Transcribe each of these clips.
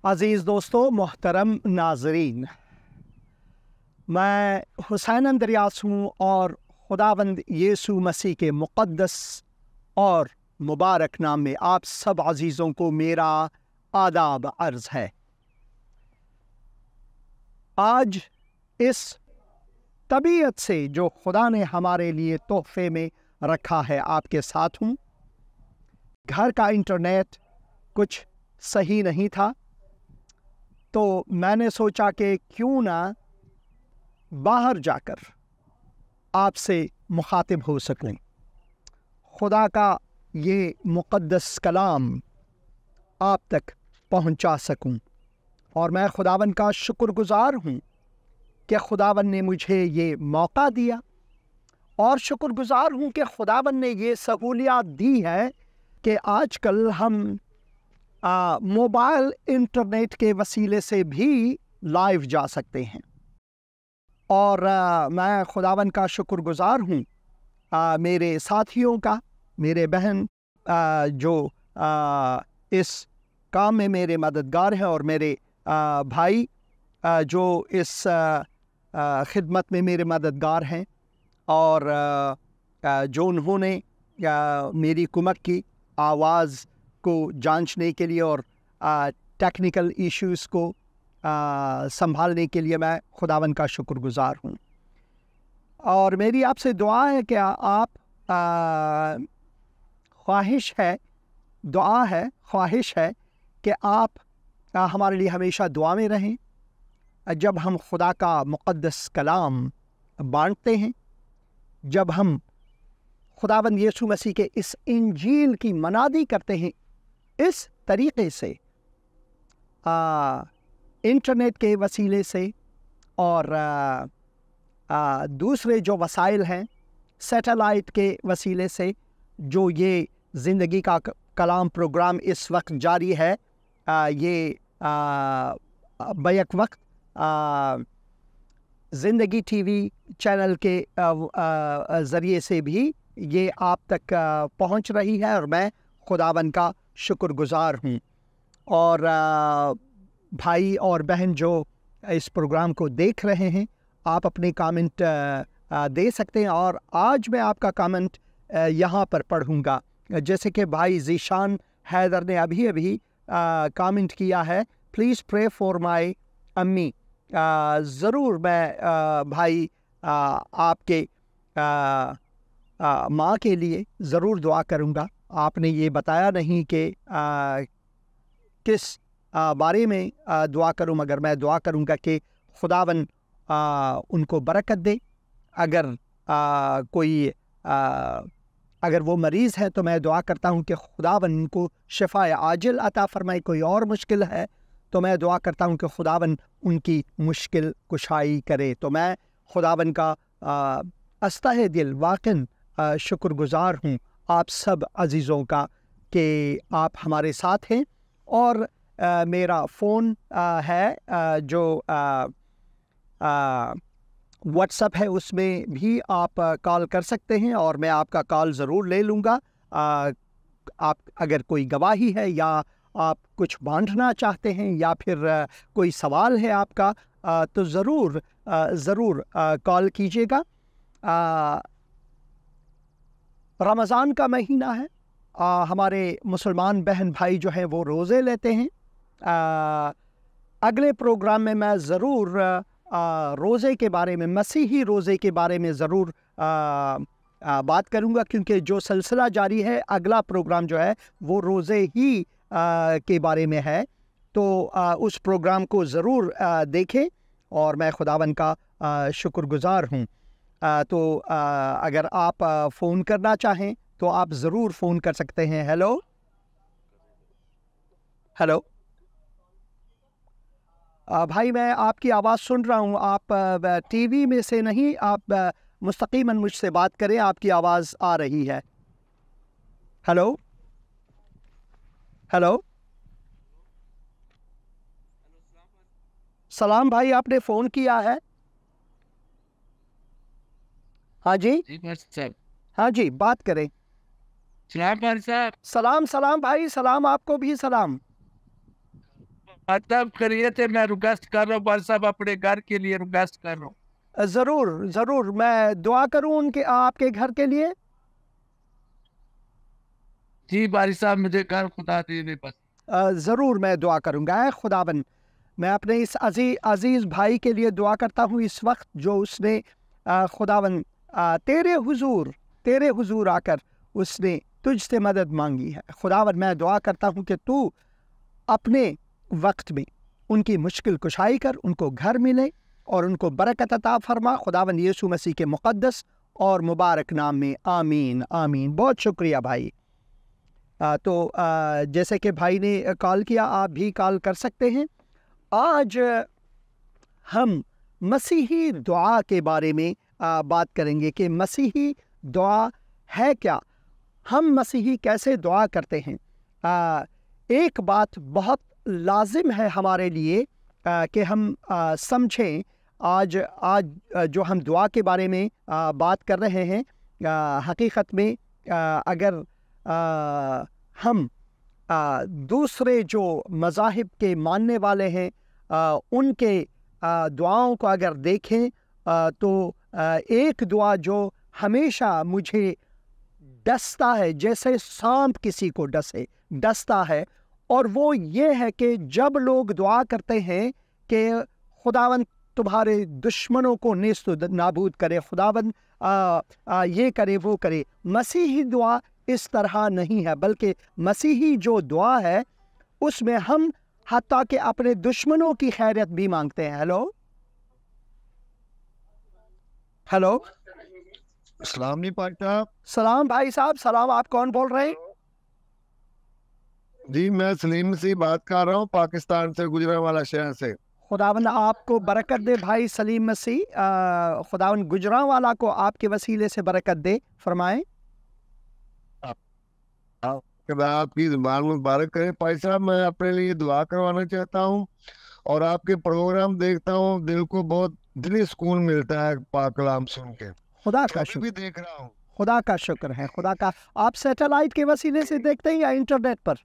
अज़ीज़ दोस्तों, मोहतरम नाज़रीन, मैं हुसैन अंद्रियास हूँ और खुदावंद यीशु मसीह के मुक़द्दस और मुबारक नाम में आप सब अज़ीज़ों को मेरा आदाब अर्ज़ है। आज इस तबीयत से जो खुदा ने हमारे लिए तोहफे में रखा है आपके साथ हूँ। घर का इंटरनेट कुछ सही नहीं था, तो मैंने सोचा कि क्यों ना बाहर जाकर आपसे मुखातिब हो सकूं, खुदा का ये मुक़द्दस कलाम आप तक पहुंचा सकूं। और मैं खुदावन का शुक्रगुज़ार हूं कि खुदावन ने मुझे ये मौका दिया, और शुक्रगुज़ार हूं कि खुदावन ने ये सहूलियत दी है कि आजकल हम मोबाइल इंटरनेट के वसीले से भी लाइव जा सकते हैं। और मैं खुदावन का शुक्रगुज़ार हूँ मेरे साथियों का, मेरे बहन जो इस काम में मेरे मददगार हैं, और मेरे भाई जो इस खिदमत में मेरे मददगार हैं, और जो उन्होंने मेरी कुमक की आवाज़ को जांचने के लिए और टेक्निकल इश्यूज़ को संभालने के लिए मैं खुदावन का शुक्रगुज़ार हूँ। और मेरी आपसे दुआ है कि आप ख्वाहिश है कि आप हमारे लिए हमेशा दुआ में रहें। जब हम खुदा का मुक़द्दस कलाम बांटते हैं, जब हम खुदावंद यीशु मसीह के इस इंजील की मनादी करते हैं, इस तरीक़े से इंटरनेट के वसीले से और दूसरे जो वसाइल हैं सैटेलाइट के वसीले से, जो ये ज़िंदगी का कलाम प्रोग्राम इस वक्त जारी है, ये बैक वक्त ज़िंदगी टीवी चैनल के ज़रिए से भी ये आप तक पहुंच रही है, और मैं खुदावन का शुक्रगुज़ार हूँ। और भाई और बहन जो इस प्रोग्राम को देख रहे हैं, आप अपने कमेंट दे सकते हैं, और आज मैं आपका कमेंट यहाँ पर पढ़ूँगा। जैसे कि भाई ज़ीशान हैदर ने अभी कमेंट किया है, प्लीज़ प्रे फॉर माय अम्मी। ज़रूर मैं भाई आपके माँ के लिए ज़रूर दुआ करूँगा। आपने ये बताया नहीं कि किस बारे में दुआ करूँ, मगर मैं दुआ करूँगा कि खुदावन उनको बरकत दे। अगर अगर वो मरीज़ है तो मैं दुआ करता हूँ कि खुदावन उनको शिफ़ाए आजिल अता फरमाए। कोई और मुश्किल है तो मैं दुआ करता हूँ कि खुदावन उनकी मुश्किल कुशाई करे। तो मैं खुदावन का अस्ताहे दिल वाक़न शुक्रगुज़ार हूँ आप सब अज़ीज़ों का कि आप हमारे साथ हैं। और मेरा फ़ोन है जो व्हाट्सएप है, उसमें भी आप कॉल कर सकते हैं, और मैं आपका कॉल ज़रूर ले लूँगा। आप अगर कोई गवाही है, या आप कुछ बांटना चाहते हैं, या फिर कोई सवाल है आपका, तो ज़रूर कॉल कीजिएगा। रमज़ान का महीना है, हमारे मुसलमान बहन भाई जो हैं वो रोज़े लेते हैं। अगले प्रोग्राम में मैं ज़रूर रोज़े के बारे में, मसीही रोज़े के बारे में ज़रूर बात करूँगा, क्योंकि जो सिलसिला जारी है, अगला प्रोग्राम जो है वो रोज़े ही के बारे में है। तो उस प्रोग्राम को ज़रूर देखें, और मैं खुदावन का शुक्रगुज़ार हूँ। तो अगर आप फ़ोन करना चाहें तो आप ज़रूर फ़ोन कर सकते हैं। हेलो भाई, मैं आपकी आवाज़ सुन रहा हूँ। आप टीवी में से नहीं, आप मुस्तकीमन मुझसे बात करें, आपकी आवाज़ आ रही है। हेलो सलाम भाई, आपने फ़ोन किया है? हाँ जी साहब। हाँ जी, बात करें। सलाम साहब। सलाम भाई, सलाम, आपको भी सलाम। ختم کریے تھے. میں ریکویسٹ کر رہا ہوں بھائی صاحب, اپنے گھر کے لیے ریکویسٹ کر رہا ہوں. ضرور ضرور, میں دعا کروں ان کے آپ کے گھر کے لیے. جی بھائی صاحب, مجھے گھر خدا دے دے بس. ضرور میں دعا کروں گا. اے خداوند, میں اپنے اس عزیز بھائی کے لیے دعا کرتا ہوں اس وقت, جو اس نے خداوند تیرے حضور آ کر اس نے تجھ سے مدد مانگی ہے. خداوند, میں دعا کرتا ہوں کہ تو اپنے وقت میں ان کی مشکل کشائی کر, ان کو گھر ملے اور ان کو برکت عطا فرما. خداوند یسوع مسیح کے مقدس اور مبارک نام میں آمین آمین. بہت شکریہ بھائی. تو جیسے کہ بھائی نے کال کیا, آپ بھی کال کر سکتے ہیں. آج ہم مسیحی دعا کے بارے میں بات کریں گے کہ مسیحی دعا ہے کیا, ہم مسیحی کیسے دعا کرتے ہیں. ایک بات بہت لازم ہے ہمارے لیے کہ ہم سمجھیں. آج جو ہم دعا کے بارے میں بات کر رہے ہیں, حقیقت میں اگر ہم دوسرے جو مذاہب کے ماننے والے ہیں ان کے دعاؤں کو اگر دیکھیں تو ایک دعا جو ہمیشہ مجھے ڈستا ہے, جیسے سانپ کسی کو ڈستا ہے, اور وہ یہ ہے کہ جب لوگ دعا کرتے ہیں کہ خداوند تمہارے دشمنوں کو نیست و نابود کرے, خداوند یہ کرے وہ کرے. مسیحی دعا اس طرح نہیں ہے, بلکہ مسیحی جو دعا ہے اس میں ہم حتیٰ کہ اپنے دشمنوں کی خیریت بھی مانگتے ہیں. ہیلو السلام علیکم پاک صاحب. سلام بھائی صاحب, سلام. آپ کون بول رہے ہیں؟ جی میں سلیم سے بات کر رہا ہوں, پاکستان سے, گجرانوالہ شہر سے. خداوند آپ کو برکت دے بھائی سلیم مسیح. خداوند گجرانوالہ کو آپ کے وسیلے سے برکت دے, فرمائیں. آپ کی زبان مبارک کرے پائی صاحب. میں اپنے لیے دعا کروانا چاہتا ہوں, اور آپ کے پروگرام دیکھتا ہوں, دل کو بہت دلی سکون ملتا ہے پاک کلام سن کے. خدا کا ابھی شکر, بھی دیکھ رہا ہوں. خدا کا شکر ہے, خدا کا. آپ سیٹلائٹ کے وسیلے سے دیکھتے ہیں یا انٹرنیٹ پر؟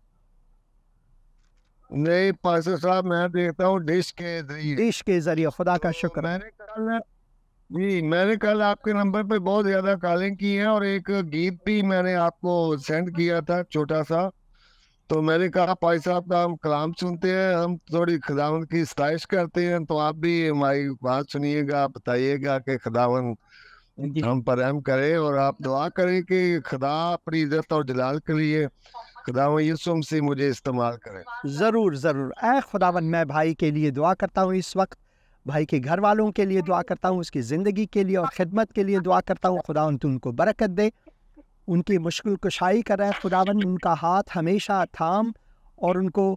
نہیں پاسٹر صاحب, میں دیکھتا ہوں ڈش کے ذریعے. ڈش کے ذریعے, خدا کا شکر. میں نے کل آپ کے نمبر پہ بہت زیادہ کالنگ کی ہے, اور ایک گیت بھی میں نے آپ کو سینڈ کیا تھا چھوٹا سا. تو میں نے کہا پائی صاحب کا ہم کلام سنتے ہیں, ہم تھوڑی خداوند کی ستائش کرتے ہیں, تو آپ بھی ہماری بات سنیے گا, بتائیے گا کہ خداوند ہم پر رحم کرے, اور آپ دعا کریں کہ خدا اپنی عزت اور جلال کے لیے خداوند یسوع سے مجھے استعمال کرے. ضرور ضرور. اے خداوند, میں بھائی کے لیے دعا کرتا ہوں اس وقت, بھائی کے گھر والوں کے لیے دعا کرتا ہوں, اس کی زندگی کے لیے اور خدمت کے لیے دعا کرتا ہوں. خداوند تو ان کو برکت دے, ان کی مشکل کشائی کرے. خداوند ان کا ہاتھ ہمیشہ تھام اور ان کو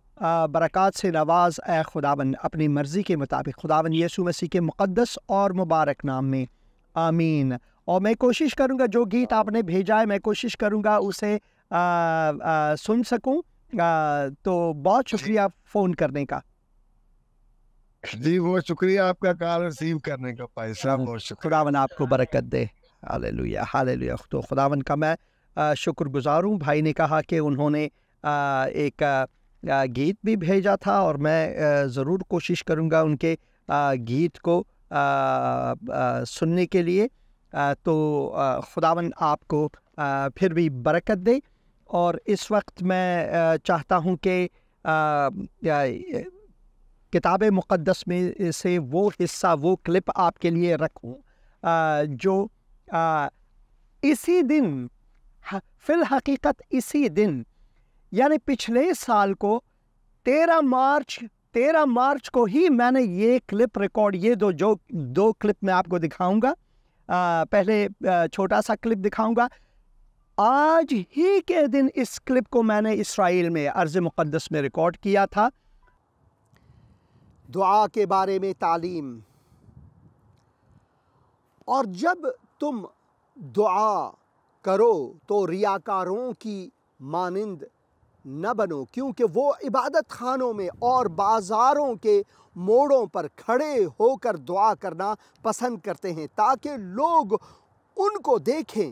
برکات سے نواز. اے خداوند اپنی مرضی کے مطابق, خداوند یسوع مسیح کے مقدس اور مبارک نام میں آمین. اور میں کوشش کروں گا جو گیت آپ نے بھیجا ہے, میں کوشش کروں گا اسے سن سکوں. تو بہت شکریہ فون کرنے کا. جی بہت شکریہ آپ کا کال ریسیو کرنے کا پائی صاحب, بہت شکریہ. خداوند آپ کو برکت دے. ہاللیلویہ ہاللیلویہ. تو خداوند کا میں شکر گزار ہوں. بھائی نے کہا کہ انہوں نے ایک گیت بھی بھیجا تھا, اور میں ضرور کوشش کروں گا ان کے گیت کو سننے کے لیے. تو خداوند آپ کو پھر بھی برکت دے. اور اس وقت میں چاہتا ہوں کہ کتاب مقدس میں سے وہ حصہ, وہ کلپ آپ کے لیے رکھوں جو اسی دن, فی الحقیقت اسی دن, یعنی پچھلے سال کو 13 مارچ کو ہی میں نے یہ کلپ ریکارڈ, یہ دو کلپ میں آپ کو دکھاؤں گا. پہلے چھوٹا سا کلپ دکھاؤں گا. آج ہی کے دن اس کلپ کو میں نے اسرائیل میں ارض مقدس میں ریکارڈ کیا تھا. دعا کے بارے میں تعلیم. اور جب تم دعا کرو تو ریاکاروں کی مانند نہ بنو, کیونکہ وہ عبادت خانوں میں اور بازاروں کے موڑوں پر کھڑے ہو کر دعا کرنا پسند کرتے ہیں تاکہ لوگ ان کو دیکھیں.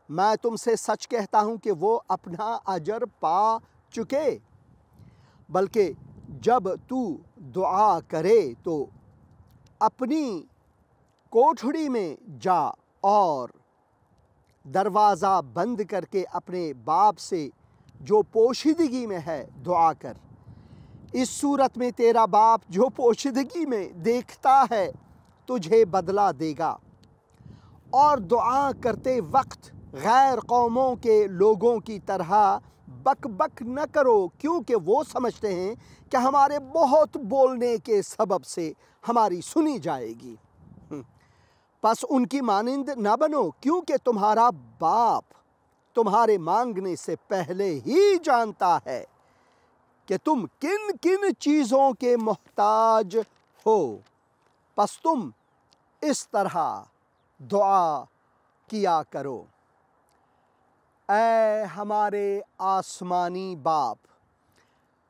میں تم سے سچ کہتا ہوں کہ وہ اپنا اجر پا چکے. بلکہ جب تو دعا کرے تو اپنی کوٹھڑی میں جا اور دروازہ بند کر کے اپنے باپ سے جو پوشیدگی میں ہے دعا کر۔ اس صورت میں تیرا باپ جو پوشیدگی میں دیکھتا ہے تجھے بدلہ دے گا۔ اور دعا کرتے وقت غیر قوموں کے لوگوں کی طرح بک بک نہ کرو، کیونکہ وہ سمجھتے ہیں کہ ہمارے بہت بولنے کے سبب سے ہماری سنی جائے گی۔ پس ان کی مانند نہ بنو، کیونکہ تمہارا باپ تمہارے مانگنے سے پہلے ہی جانتا ہے کہ تم کن کن چیزوں کے محتاج ہو۔ پس تم اس طرح دعا کیا کرو: اے ہمارے آسمانی باپ،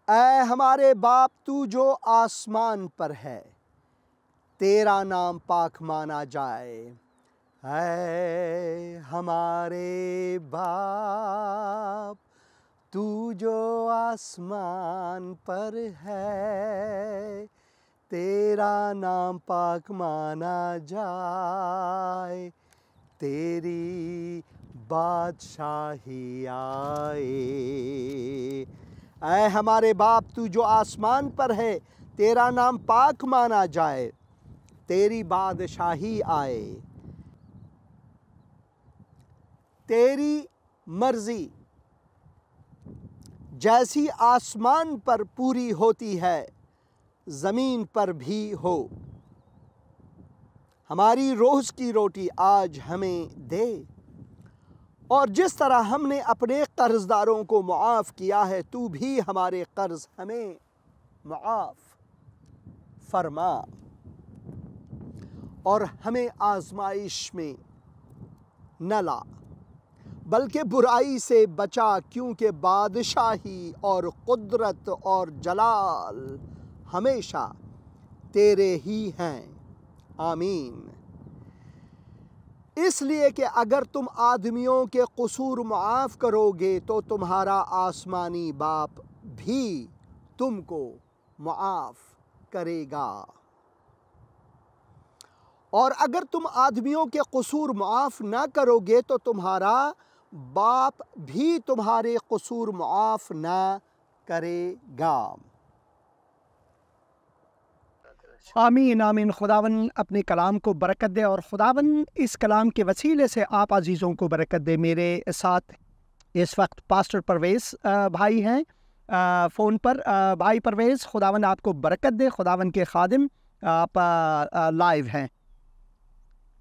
اے ہمارے باپ تو جو آسمان پر ہے، تیرا نام پاک مانا جائے۔ اے ہمارے باپ تو جو آسمان پر ہے، تیرا نام پاک مانا جائے، تیری بادشاہی آئے۔ اے ہمارے باپ تو جو آسمان پر ہے، تیرا نام پاک مانا جائے، تیری بادشاہی آئے، تیری مرضی جیسی آسمان پر پوری ہوتی ہے زمین پر بھی ہو۔ ہماری روز کی روٹی آج ہمیں دے، اور جس طرح ہم نے اپنے قرض داروں کو معاف کیا ہے تو بھی ہمارے قرض ہمیں معاف فرما، اور ہمیں آزمائش میں نہ لا بلکہ برائی سے بچا، کیونکہ بادشاہی اور قدرت اور جلال ہمیشہ تیرے ہی ہیں، آمین۔ اس لیے کہ اگر تم آدمیوں کے قصور معاف کرو گے تو تمہارا آسمانی باپ بھی تم کو معاف کرے گا، اور اگر تم آدمیوں کے قصور معاف نہ کرو گے تو تمہارا باپ بھی تمہارے قصور معاف نہ کرے گا۔ آمین آمین۔ خداون اپنے کلام کو برکت دے، اور خداون اس کلام کے وسیلے سے آپ عزیزوں کو برکت دے۔ میرے ساتھ اس وقت پاسٹر پرویز بھائی ہیں فون پر۔ بھائی پرویز، خداون آپ کو برکت دے، خداون کے خادم آپ لائیو ہیں۔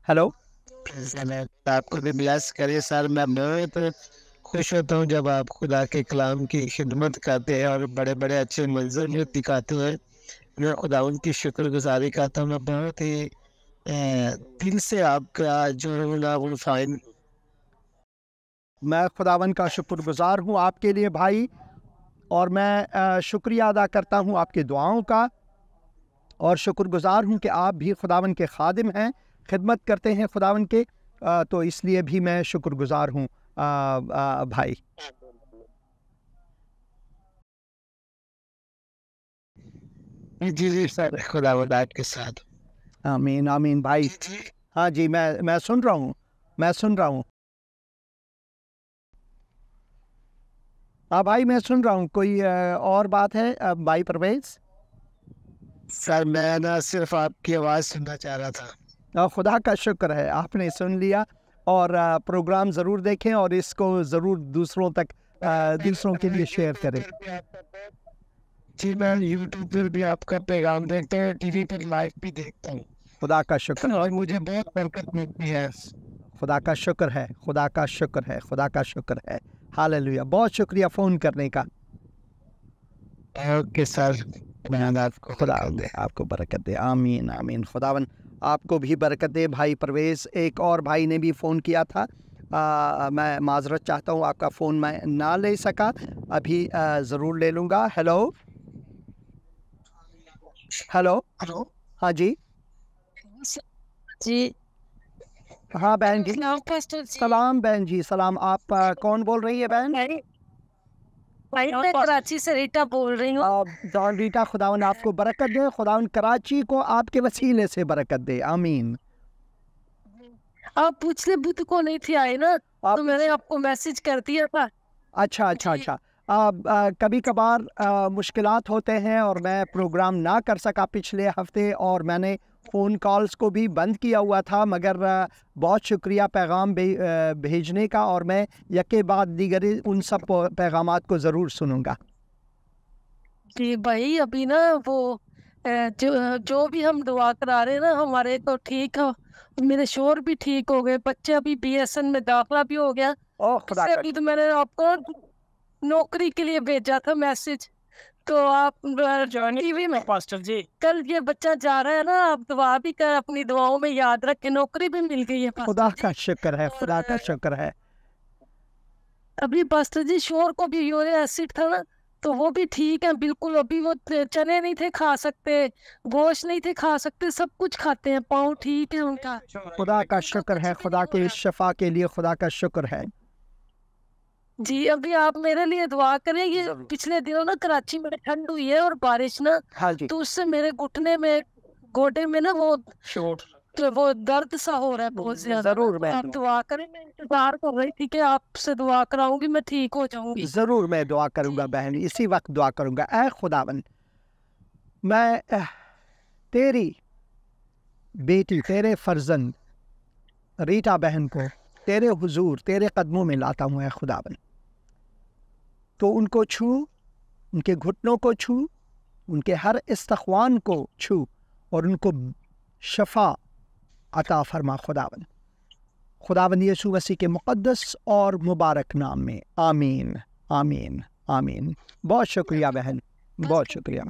ہیلو، آپ کو بھی بلیس کرے سر۔ میں بہت خوش ہوتا ہوں جب آپ خدا کے کلام کی خدمت کرتے ہیں اور بڑے بڑے اچھے منظر دکھاتے ہیں۔ میں خدا ان کی شکر گزاری کرتا ہوں۔ میں بہت ہی دل سے آپ کا جو فائن۔ میں خداون کا شکر گزار ہوں آپ کے لیے بھائی، اور میں شکریہ ادا کرتا ہوں آپ کے دعاؤں کا، اور شکر گزار ہوں کہ آپ بھی خداون کے خادم ہیں، خدمت کرتے ہیں خداون کے، تو اس لیے بھی میں شکر گزار ہوں بھائی۔ جی جی سر، خدا آپ کے ساتھ۔ آمین آمین بھائی۔ ہاں جی، میں سن رہا ہوں ہاں بھائی، میں سن رہا ہوں۔ کوئی اور بات ہے بھائی پرویز؟ سر میں نا صرف آپ کی آواز سننا چاہ رہا تھا۔ خدا کا شکر ہے، آپ نے سن لیا، اور پروگرام ضرور دیکھیں اور اس کو ضرور دوسروں کے لیے شیئر کریں۔ جی، میں یوٹیوب پر بھی آپ کا پیغام دیکھتا ہوں، ٹی وی پر لائیو بھی دیکھتا ہوں۔ خدا کا شکر، اور مجھے بہت برکت ملتی ہے۔ خدا کا شکر ہے، خدا کا شکر ہے، خدا کا شکر ہے۔ ہاللیلویا، بہت شکریہ فون کرنے کا۔ اوکے سر، خدا آپ کو برکت دے، آمین آمین۔ خداون آپ کو بھی برکت دے بھائی پرویز۔ ایک اور بھائی نے بھی فون کیا تھا، میں معذرت چاہتا ہوں، آپ کا فون میں نہ لے سکا، ابھی ضرور لے لوں گا۔ ہیلو ہیلو، ہاں جی جی ہاں بہن جی، سلام پاسٹر جی۔ سلام بہن جی، سلام۔ آپ کون بول رہی ہے بہن؟ भाई मैं कराची से रीटा बोल रही हूँ। डॉन रीटा, खुदावन आपको बरकत दे, खुदावन कराची को आपके वसीले से बरकत दे, आमीन। आप पिछले बुध को नहीं थे आए ना, तो मैंने आपको मैसेज कर दिया था। अच्छा अच्छा अच्छा। कभी कभार मुश्किलात होते हैं और मैं प्रोग्राम ना कर सका पिछले हफ्ते, और मैंने फ़ोन कॉल्स को भी बंद किया हुआ था, मगर बहुत शुक्रिया पैगाम भेजने का, और मैं यके बाद दीगर उन सब पैगामात को ज़रूर सुनूंगा। जी भाई, अभी ना वो जो भी हम दुआ करा रहे हैं ना, हमारे तो ठीक है, मेरे शोर भी ठीक हो गए, बच्चे अभी BSN में दाखिला भी हो गया। ओह खुदा इससे का अभी तो मैंने आपको नौकरी के लिए भेजा था मैसेज, तो आप टीवी में पास्टर जी कल ये बच्चा जा रहा है ना, आप दुआ भी कर, अपनी दुआओं में याद रख के, नौकरी भी मिल गई है पास्टर खुदा जी। का शुक्र है, खुदा का शुक्र है। अभी पास्टर जी शोर को भी यूरिक एसिड था ना, तो वो भी ठीक है बिल्कुल। अभी वो चने नहीं थे खा सकते, गोश्त नहीं थे खा सकते, सब कुछ खाते हैं, पाँव ठीक है उनका। खुदा का शुक्र है, खुदा के शफा के लिए खुदा का शुक्र है। जी अभी आप मेरे लिए दुआ करें। ये पिछले दिनों ना कराची में ठंड हुई है और बारिश ना, हाँ जी, तो उससे मेरे घुटने में, गोडे में ना वो दर्द सा हो रहा है बहुत ज्यादा। ज़रूर मैं आप दुआ करें, मैं इंतजार कर रही थी कि आपसे दुआ कराऊंगी, मैं ठीक हो जाऊंगी। ज़रूर मैं दुआ करूंगा बहन, इसी वक्त दुआ करूंगा। ऐ खुदावन, मैं तेरी बेटी, तेरे फर्जंद रीटा बहन को तेरे हुजूर, तेरे कदमों में लाता हूँ। ऐ खुदावन, तो उनको छू, उनके घुटनों को छू, उनके हर इस्तख्वान को छू, और उनको शफा अता फरमा खुदावन। खुदावन यीशु मसीह के मुक़द्दस और मुबारक नाम में, आमीन आमीन आमीन। बहुत शुक्रिया बहन, बहुत शुक्रिया।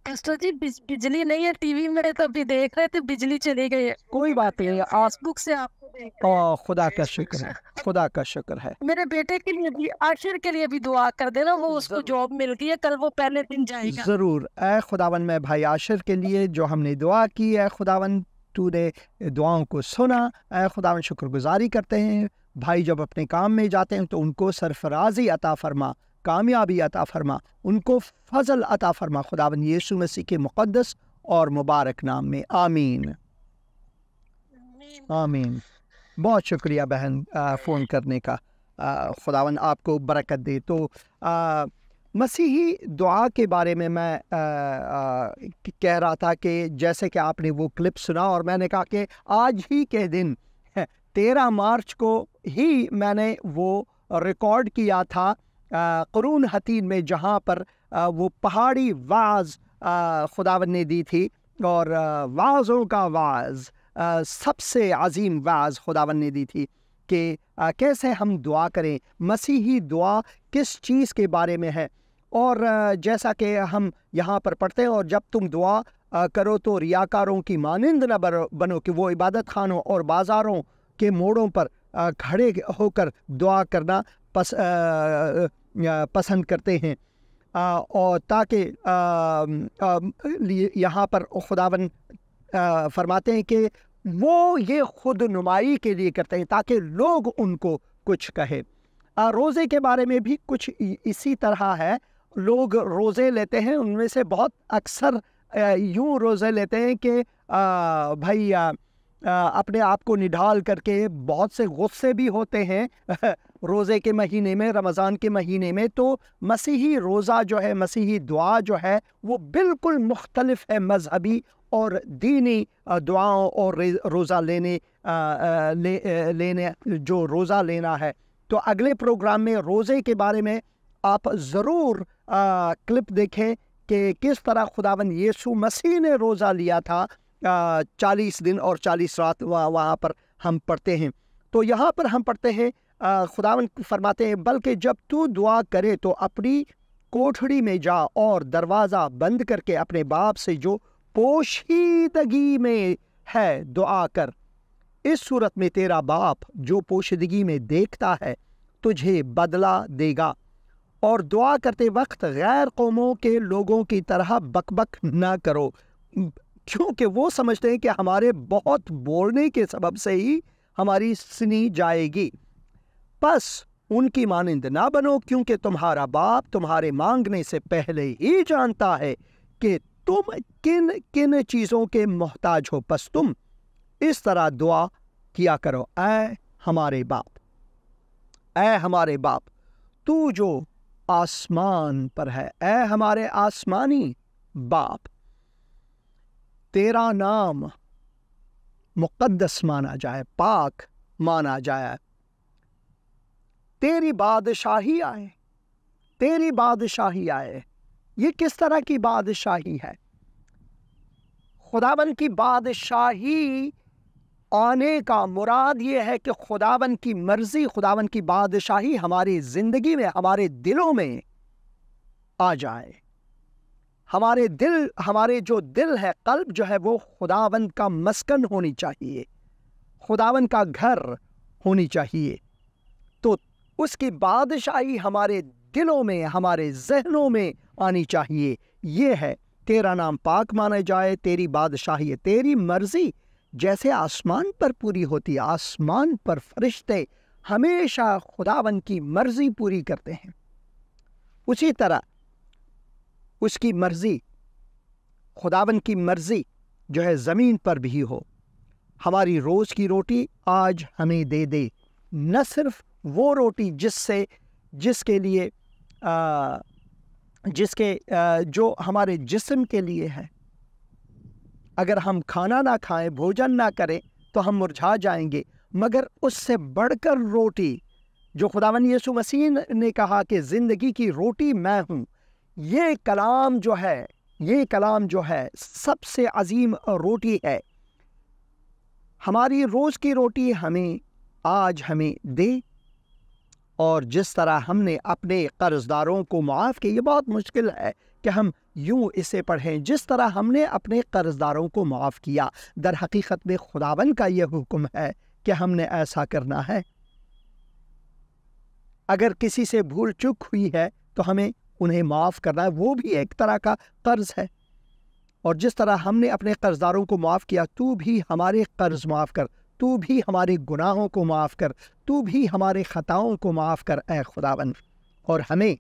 पास्टर जी बिजली नहीं है, टीवी में तभी देख रहे थे, बिजली चली गई है। कोई बात नहीं, आप फेसबुक से आपको देख रहे हैं। खुदा का शुक्र है, खुदा का शुक्र है। मेरे बेटे के लिए भी, आशिर के लिए भी दुआ कर देना, वो उसको जॉब मिल गई है, कल वो पहले दिन जाएगा। ज़रूर ऐ खुदावन, मैं भाई आशिर के लिए जो हमने दुआ की है, खुदावन तूने दुआओं को सुना। ऐ खुदावन शुक्रगुजारी करते हैं, भाई जब अपने काम में जाते हैं तो उनको सरफराजी अता फरमा, कामयाबी अता फरमा, उनको फजल अता फरमा खुदावन यीशु मसीह के मुक़द्दस और मुबारक नाम में, आमीन आमीन। बहुत शुक्रिया बहन फ़ोन करने का, खुदावन आपको बरकत दे। तो मसीही दुआ के बारे में मैं कह रहा था कि जैसे कि आपने वो क्लिप सुना, और मैंने कहा कि आज ही के दिन 13 मार्च को ही मैंने वो रिकॉर्ड किया था क़ुरून हतीन में, जहाँ पर वो पहाड़ी वाज़ खुदावन ने दी थी, और वाज़ों का वाज़, सबसे अजीम वाज़ खुदावन ने दी थी कि कैसे हम दुआ करें, मसीही दुआ किस चीज़ के बारे में है। और जैसा कि हम यहाँ पर पढ़ते हैं, और जब तुम दुआ करो तो रियाकारों की मानिंद न बनो कि वो इबादत खानों और बाज़ारों के मोड़ों पर खड़े होकर दुआ करना पसंद करते हैं, और ताकि यहाँ पर खुदावन फरमाते हैं कि वो ये खुद नुमाई के लिए करते हैं ताकि लोग उनको कुछ कहे। रोज़े के बारे में भी कुछ इसी तरह है। लोग रोज़े लेते हैं, उनमें से बहुत अक्सर यूँ रोज़े लेते हैं कि भाई अपने आप को निढाल करके, बहुत से गुस्से भी होते हैं रोज़े के महीने में, रमज़ान के महीने में। तो मसीही रोज़ा जो है, मसीही दुआ जो है, वो बिल्कुल मुख्तलिफ है मजहबी और दीनी दुआओं और रोज़ा लेने जो रोज़ा लेना है। तो अगले प्रोग्राम में रोज़े के बारे में आप ज़रूर क्लिप देखें कि किस तरह खुदावन यीशु मसीह ने रोज़ा लिया था 40 दिन और 40 रात। वहाँ पर हम पढ़ते हैं। तो यहाँ पर हम पढ़ते हैं, खुदावन फरमाते हैं, बल्कि जब तू दुआ करे तो अपनी कोठड़ी में जा और दरवाज़ा बंद करके अपने बाप से जो पोशीदगी में है दुआ कर। इस सूरत में तेरा बाप जो पोशीदगी में देखता है तुझे बदला देगा। और दुआ करते वक्त गैर कौमों के लोगों की तरह बकबक ना करो, क्योंकि वो समझते हैं कि हमारे बहुत बोलने के सबब से ही हमारी सुनी जाएगी। बस उनकी मानिंद ना बनो, क्योंकि तुम्हारा बाप तुम्हारे मांगने से पहले ही जानता है कि तुम किन किन चीज़ों के मोहताज हो। बस तुम इस तरह दुआ किया करो, ऐ हमारे बाप, ऐ हमारे बाप तू जो आसमान पर है, ऐ हमारे आसमानी बाप, तेरा नाम मुक़द्दस माना जाए, पाक माना जाए, तेरी बादशाही आए, तेरी बादशाही आए। ये किस तरह की बादशाही है? खुदावन की बादशाही आने का मुराद ये है कि खुदावन की मर्जी, खुदावन की बादशाही हमारी ज़िंदगी में, हमारे दिलों में आ जाए। हमारे दिल, हमारे जो दिल है, कल्ब जो है, वो खुदावन का मस्कन होनी चाहिए, खुदावन का घर होनी चाहिए। तो उसकी बादशाही हमारे दिलों में, हमारे जहनों में आनी चाहिए। ये है, तेरा नाम पाक माना जाए, तेरी बादशाही है, तेरी मर्जी जैसे आसमान पर पूरी होती है। आसमान पर फरिश्ते हमेशा खुदावन की मर्जी पूरी करते हैं, उसी तरह उसकी मर्जी, खुदावन की मर्जी जो है ज़मीन पर भी हो। हमारी रोज़ की रोटी आज हमें दे दे, न सिर्फ वो रोटी जिसके लिए जो हमारे जिस्म के लिए है। अगर हम खाना ना खाएं, भोजन ना करें तो हम मुरझा जाएंगे, मगर उससे बढ़कर रोटी जो खुदावन यीशु मसीह ने कहा कि ज़िंदगी की रोटी मैं हूँ, ये कलाम जो है सबसे अजीम रोटी है। हमारी रोज़ की रोटी आज हमें दे। और जिस तरह हमने अपने कर्जदारों को माफ़ किया, ये बहुत मुश्किल है कि हम यूं इसे पढ़ें, जिस तरह हमने अपने कर्जदारों को माफ़ किया। दर हकीकत में खुदावन का ये हुक्म है कि हमने ऐसा करना है। अगर किसी से भूल चूक हुई है तो हमें उन्हें माफ़ करना है, वो भी एक तरह का कर्ज है। और जिस तरह हमने अपने कर्जदारों को माफ़ किया, तू भी हमारे कर्ज माफ़ कर, तू भी हमारे गुनाहों को माफ़ कर, तू भी हमारे ख़ताओं को माफ़ कर ए खुदावन। और हमें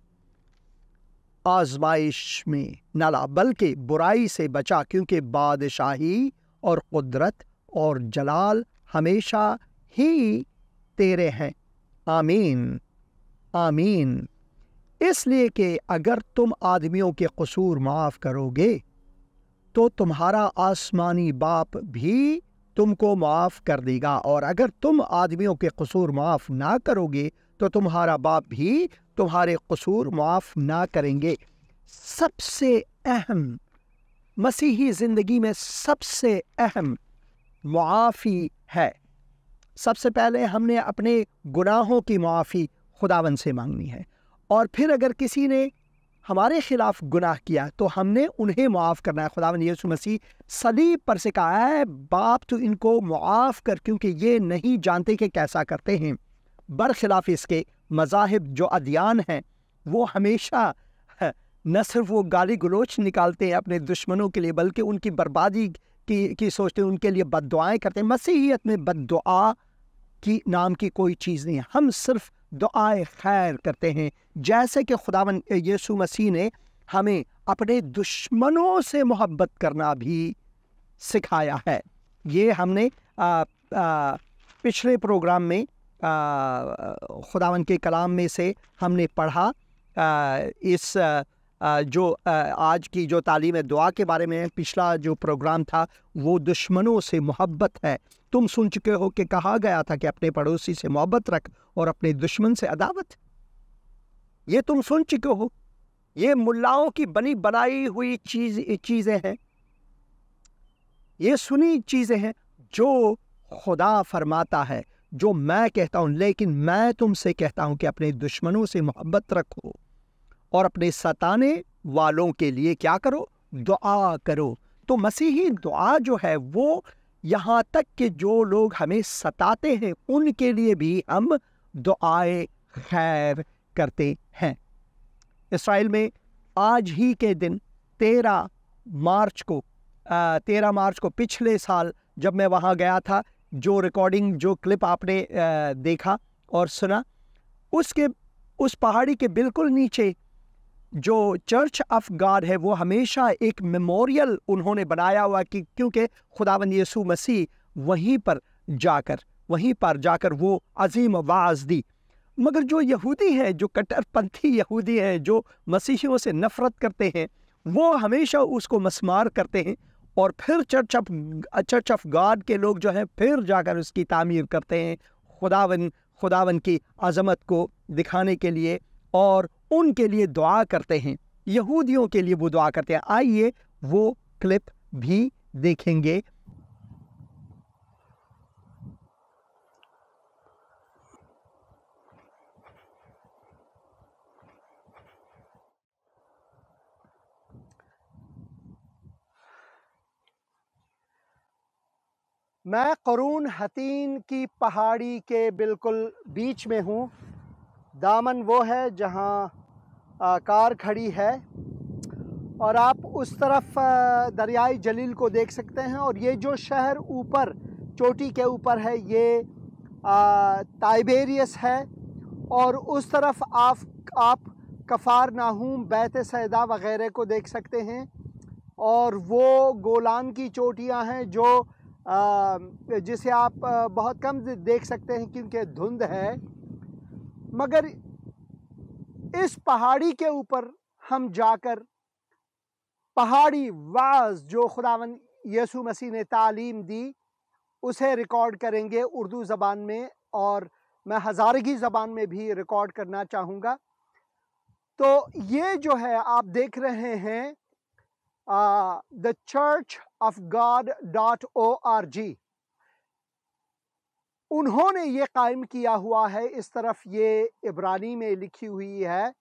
आजमाइश में न ला, बल्कि बुराई से बचा, क्योंकि बादशाही और कुदरत और जलाल हमेशा ही तेरे हैं। आमीन, आमीन। इसलिए कि अगर तुम आदमियों के कसूर माफ़ करोगे तो तुम्हारा आसमानी बाप भी तुमको माफ़ कर देगा, और अगर तुम आदमियों के कसूर माफ़ ना करोगे तो तुम्हारा बाप भी तुम्हारे कसूर माफ़ ना करेंगे। सबसे अहम मसीही ज़िंदगी में सबसे अहम मुआफ़ी है। सबसे पहले हमने अपने गुनाहों की मुआफ़ी खुदावन से मांगनी है, और फिर अगर किसी ने हमारे खिलाफ गुनाह किया तो हमने उन्हें माफ़ करना है। खुदावन यीशु मसीह सलीब पर से कहा है, बाप तो इनको माफ़ कर, क्योंकि ये नहीं जानते कि कैसा करते हैं। बरखिलाफ़ इसके मज़ाहिब जो अदियान हैं वो हमेशा न सिर्फ वो गाली गलोच निकालते हैं अपने दुश्मनों के लिए, बल्कि उनकी बर्बादी की सोचते हैं, उनके लिए बद्दुआएं करते हैं। मसीहियत में बद्दुआ की नाम की कोई चीज़ नहीं है। हम सिर्फ दुआए खैर करते हैं, जैसे कि खुदावन यीशु मसीह ने हमें अपने दुश्मनों से मोहब्बत करना भी सिखाया है। ये हमने पिछले प्रोग्राम में खुदावन के कलाम में से हमने पढ़ा। जो आज की जो तालीम दुआ के बारे में पिछला जो प्रोग्राम था वो दुश्मनों से मोहब्बत है। तुम सुन चुके हो कि कहा गया था कि अपने पड़ोसी से मोहब्बत रख और अपने दुश्मन से अदावत। ये तुम सुन चुके हो। ये मुल्लाओं की बनी बनाई हुई चीज़ें हैं, ये सुनी चीज़ें हैं जो खुदा फरमाता है, जो मैं कहता हूँ। लेकिन मैं तुमसे कहता हूँ कि अपने दुश्मनों से मोहब्बत रखो और अपने सताने वालों के लिए क्या करो? दुआ करो। तो मसीही दुआ जो है वो यहाँ तक कि जो लोग हमें सताते हैं उनके लिए भी हम दुआए खैर करते हैं। इसराइल में आज ही के दिन 13 मार्च को पिछले साल जब मैं वहाँ गया था, जो रिकॉर्डिंग जो क्लिप आपने देखा और सुना, उस पहाड़ी के बिल्कुल नीचे जो चर्च ऑफ गॉड है वो हमेशा एक मेमोरियल उन्होंने बनाया हुआ कि क्योंकि खुदावंद यीशु मसीह वहीं पर जाकर वो अजीम वाज दी। मगर जो यहूदी हैं, जो कट्टरपंथी यहूदी हैं, जो मसीहियों से नफरत करते हैं, वो हमेशा उसको मस्मार करते हैं और फिर चर्च ऑफ गॉड के लोग जो हैं फिर जाकर उसकी तामीर करते हैं खुदावन की अज़मत को दिखाने के लिए, और उनके लिए दुआ करते हैं, यहूदियों के लिए वो दुआ करते हैं। आइए वो क्लिप भी देखेंगे। मैं क़ुरून हतीन की पहाड़ी के बिल्कुल बीच में हूँ। दामन वो है जहाँ कार खड़ी है और आप उस तरफ दरियाई जलील को देख सकते हैं, और ये जो शहर ऊपर चोटी के ऊपर है ये ताइबेरियस है, और उस तरफ आप कफ़ार नाहूम, बैत सैदा वग़ैरह को देख सकते हैं, और वो गोलान की चोटियाँ हैं जो जिसे आप बहुत कम देख सकते हैं क्योंकि धुंध है। मगर इस पहाड़ी के ऊपर हम जाकर पहाड़ी वाज जो खुदावंद यीशु मसीह ने तालीम दी उसे रिकॉर्ड करेंगे उर्दू ज़बान में, और मैं हज़ारगी ज़बान में भी रिकॉर्ड करना चाहूँगा। तो ये जो है आप देख रहे हैं the churchofgod.org, उन्होंने ये कायम किया हुआ है। इस तरफ ये इब्रानी में लिखी हुई है।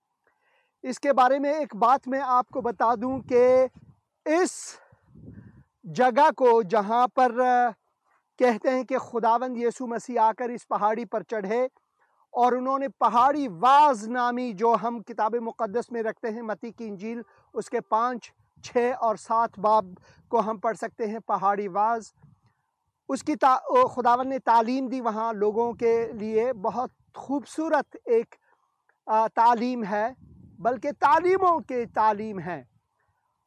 इसके बारे में एक बात मैं आपको बता दूं कि इस जगह को जहाँ पर कहते हैं कि खुदावंद यीशु मसीह आकर इस पहाड़ी पर चढ़े और उन्होंने पहाड़ी वाज नामी, जो हम किताब मुक़द्दस में रखते हैं, मत्ती की इंजील उसके 5, 6 और 7 बाब को हम पढ़ सकते हैं, पहाड़ी वाज उसकी खुदावंद ने तालीम दी वहाँ लोगों के लिए। बहुत खूबसूरत एक तालीम है, बल्कि तालीमों के तालीम है।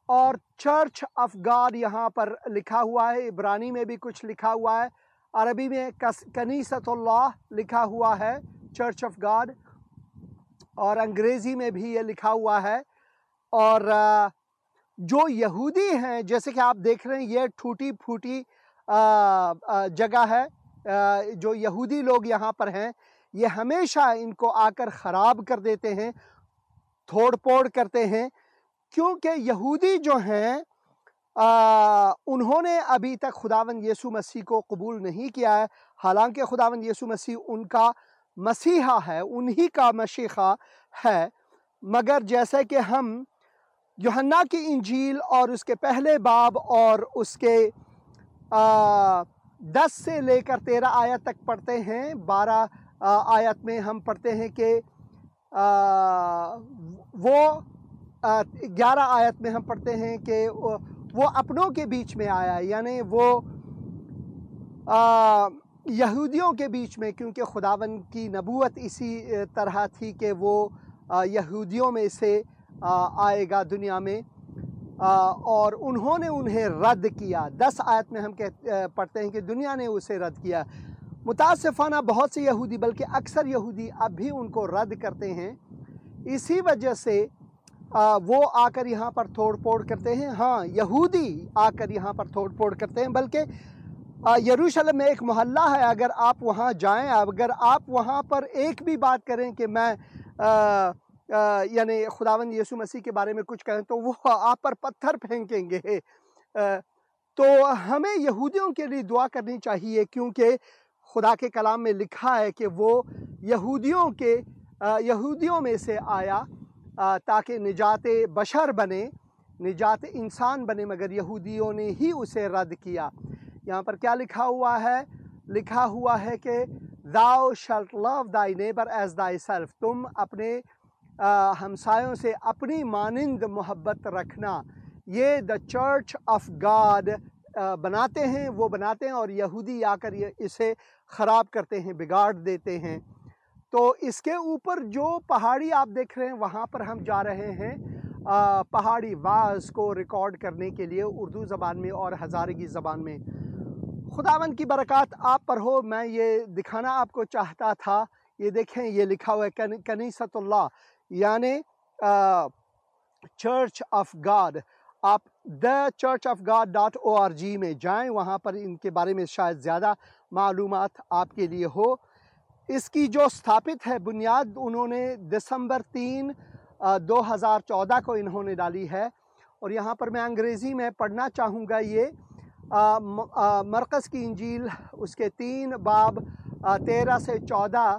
और चर्च ऑफ गॉड यहाँ पर लिखा हुआ है, इब्रानी में भी कुछ लिखा हुआ है, अरबी में कनीसतुल्लाह लिखा हुआ है, चर्च ऑफ गॉड, और अंग्रेज़ी में भी ये लिखा हुआ है। और जो यहूदी हैं, जैसे कि आप देख रहे हैं, ये टूटी फूटी जगह है। जो यहूदी लोग यहाँ पर हैं ये हमेशा इनको आकर ख़राब कर देते हैं, तोड़ फोड़ करते हैं, क्योंकि यहूदी जो हैं उन्होंने अभी तक खुदावंद यीशु मसीह को कबूल नहीं किया है। हालांकि खुदावंद यीशु मसीह उनका मसीहा है, उन्हीं का मशीहा है। मगर जैसे कि हम यूहन्ना की इंजील और उसके पहले बाब और उसके 10 से लेकर 13 आयत तक पढ़ते हैं, 12 आयत में हम पढ़ते हैं कि वो 11 आयत में हम पढ़ते हैं कि वो अपनों के बीच में आया, यानी वो यहूदियों के बीच में, क्योंकि खुदावंद की नबूवत इसी तरह थी कि वो यहूदियों में से आएगा दुनिया में, और उन्होंने उन्हें रद्द किया। 10 आयत में हम पढ़ते हैं कि दुनिया ने उसे रद्द किया। मुतासिफाना बहुत से यहूदी, बल्कि अक्सर यहूदी अब भी उनको रद्द करते हैं। इसी वजह से वो आकर यहाँ पर तोड़ फोड़ करते हैं। हाँ, यहूदी आकर यहाँ पर तोड़ फोड़ करते हैं, बल्कि यरूशलेम में एक मोहल्ला है, अगर आप वहाँ जाएं, अगर आप वहाँ पर एक भी बात करें कि मैं यानी खुदावंद यीशु मसीह के बारे में कुछ कहें, तो वो आप पर पत्थर फेंकेंगे। तो हमें यहूदियों के लिए दुआ करनी चाहिए, क्योंकि खुदा के कलाम में लिखा है कि वो यहूदियों में से आया ताकि निजात बशर बने, निजात इंसान बने, मगर यहूदियों ने ही उसे रद्द किया। यहाँ पर क्या लिखा हुआ है? लिखा हुआ है कि thou shalt love thy neighbor as thyself, तुम अपने हमसायों से अपनी मानिंद मोहब्बत रखना। ये द चर्च ऑफ गॉड बनाते हैं, वो बनाते हैं, और यहूदी आकर इसे ख़राब करते हैं, बिगाड़ देते हैं। تو اس کے اوپر جو پہاڑی آپ دیکھ رہے ہیں وہاں پر ہم جا رہے ہیں پہاڑی واز کو ریکارڈ کرنے کے لیے اردو زبان میں اور ہزارگی زبان میں۔ خداوند کی برکات آپ پر ہو۔ میں یہ دکھانا آپ کو چاہتا تھا، یہ دیکھیں یہ لکھا ہوا ہے کنیست اللہ یعنی چرچ آف گاڈ۔ آپ thechurchofgod.org میں جائیں، وہاں پر ان کے بارے میں شاید زیادہ معلومات آپ کے لیے ہو۔ اس کی جو ثابت ہے بنیاد انہوں نے دسمبر 3 2014 کو انہوں نے ڈالی ہے، اور یہاں پر میں انگریزی میں پڑھنا چاہوں گا۔ یہ مرقس کی انجیل اس کے 3 باب 13 سے 14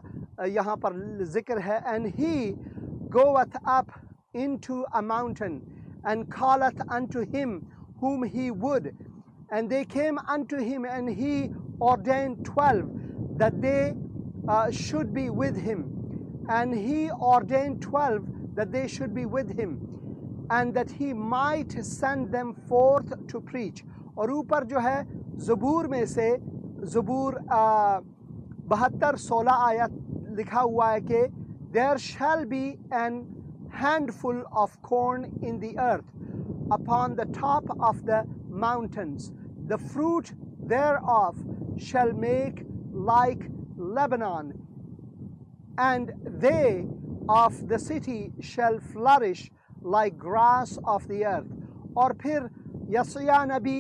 یہاں پر ذکر ہے۔ And he goeth up into a mountain and calleth unto him whom he would. And they came unto him, and he ordained 12 that they should be with him. And he ordained 12 that they should be with him, and that he might send them forth to preach. اور اوپر جو ہے زبور میں سے زبور 72-16 آیت لکھا ہوا ہے کہ there shall be an handful of corn in the earth upon the top of the mountains. The fruit thereof shall make like Lebanon, and they of the city shall flourish like grass of the earth. اور پھر یسیہ نبی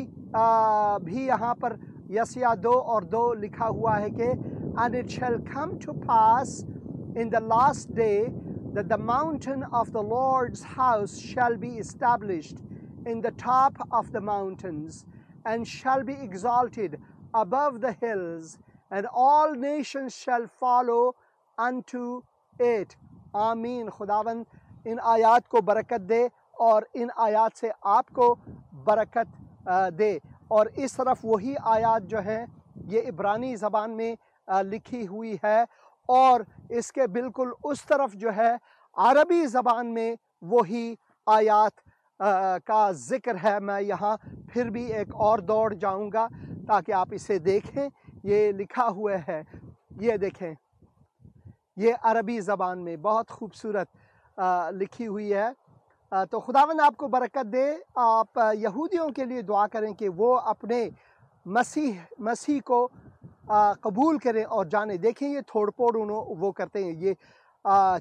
بھی یہاں پر یسیہ 2:2 لکھا ہوا ہے کہ and it shall come to pass in the last day that the mountain of the Lord's house shall be established in the top of the mountains, and shall be exalted above the hills, and all nations shall follow unto it. آمین۔ خداوند ان آیات کو برکت دے اور ان آیات سے آپ کو برکت دے۔ اور اس طرف وہی آیات جو ہیں یہ عبرانی زبان میں لکھی ہوئی ہے، اور اس کے بالکل اس طرف جو ہے عربی زبان میں وہی آیات کا ذکر ہے۔ میں یہاں پھر بھی ایک اور دوڑ جاؤں گا تاکہ آپ اسے دیکھیں۔ یہ لکھا ہوا ہے، یہ دیکھیں، یہ عربی زبان میں بہت خوبصورت لکھی ہوئی ہے۔ تو خداوند آپ کو برکت دے۔ آپ یہودیوں کے لیے دعا کریں کہ وہ اپنے مسیح کو قبول کریں اور جانیں۔ دیکھیں یہ تھوڑ پھوڑ وہ کرتے ہیں، یہ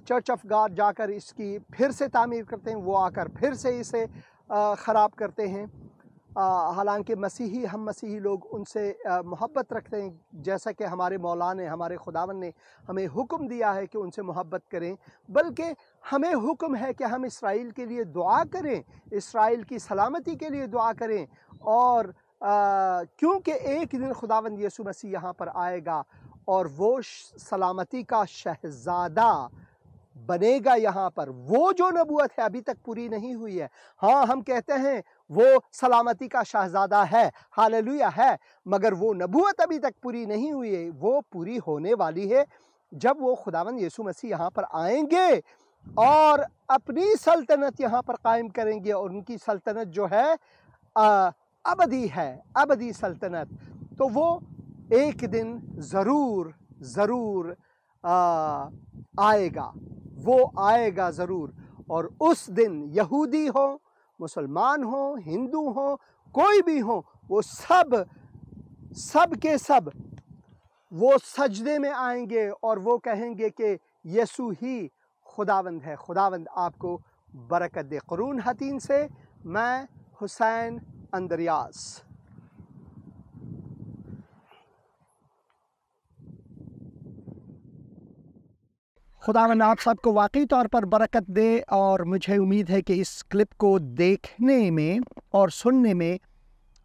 چرچ آف گاڈ جا کر اس کی پھر سے تعمیر کرتے ہیں، وہ آ کر پھر سے اسے خراب کرتے ہیں۔ حالانکہ مسیحی ہم مسیحی لوگ ان سے محبت رکھتے ہیں، جیسا کہ ہمارے مولا نے ہمارے خداوند نے ہمیں حکم دیا ہے کہ ان سے محبت کریں، بلکہ ہمیں حکم ہے کہ ہم اسرائیل کے لیے دعا کریں، اسرائیل کی سلامتی کے لیے دعا کریں۔ اور کیونکہ ایک دن خداوند یسوع مسیح یہاں پر آئے گا اور وہ سلامتی کا شہزادہ بنے گا یہاں پر۔ وہ جو نبوت ہے ابھی تک پوری نہیں ہوئی ہے۔ ہاں ہم کہتے ہیں وہ سلامتی کا شہزادہ ہے، ہاللویہ ہے، مگر وہ نبوت ابھی تک پوری نہیں ہوئی ہے۔ وہ پوری ہونے والی ہے جب وہ خداوند یسوع مسیح یہاں پر آئیں گے اور اپنی سلطنت یہاں پر قائم کریں گے، اور ان کی سلطنت جو ہے ابدی ہے، ابدی سلطنت۔ تو وہ ایک دن ضرور آئے گا، وہ آئے گا ضرور۔ اور اس دن یہودی ہو، مسلمان ہو، ہندو ہو، کوئی بھی ہو، وہ سب کے سب وہ سجدے میں آئیں گے اور وہ کہیں گے کہ یسوع ہی خداوند ہے۔ خداوند آپ کو برکت دے۔ قرون حتین سے میں حسین اندریاس۔ خداوند آپ سب کو واقعی طور پر برکت دے، اور مجھے امید ہے کہ اس کلپ کو دیکھنے میں اور سننے میں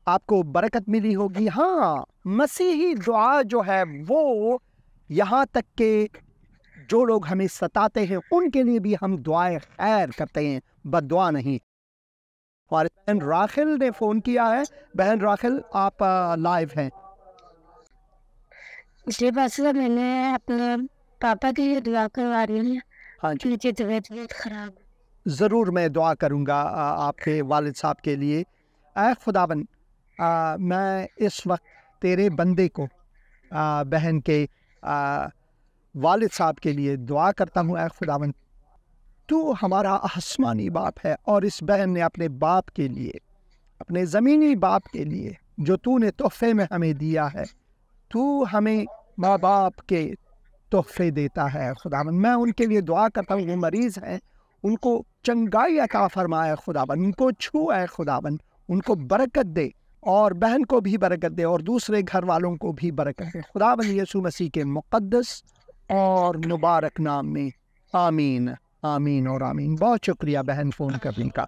آپ کو برکت ملی ہوگی۔ ہاں، مسیحی دعا جو ہے وہ یہاں تک کہ جو لوگ ہمیں ستاتے ہیں ان کے لیے بھی ہم دعائیں خیر کرتے ہیں، بد دعا نہیں۔ اور بہن راخل نے فون کیا ہے۔ بہن راخل آپ لائیو ہیں۔ جی بس میں نے اپنے پاپا کے لیے دعا کروا رہی ہوں۔ ہاں جی، ان کی طبیعت بہت خراب ہے۔ ضرور میں دعا کروں گا آپ کے والد صاحب کے لیے۔ اے خداوند، میں اس وقت تیرے بندے کو بہن کے والد صاحب کے لیے دعا کرتا ہوں اے خداوند تو ہمارا آسمانی باپ ہے، اور اس بہن نے اپنے باپ کے لیے، اپنے زمینی باپ کے لیے جو تو نے تحفے میں ہمیں دیا ہے، تو ہمیں ماں باپ کے تحفے دیتا ہے خداوند۔ میں ان کے لیے دعا کرتا ہوں، وہ مریض ہیں، ان کو چنگائی عطا فرمائے خداوند، ان کو چھو اے خداوند، ان کو برکت دے، اور بہن کو بھی برکت دے، اور دوسرے گھر والوں کو بھی برکت دے خداوند یسوع مسیح کے مقدس اور مبارک نام میں، آمین آمین اور آمین۔ بہت شکریہ بہن فون کرنے کا۔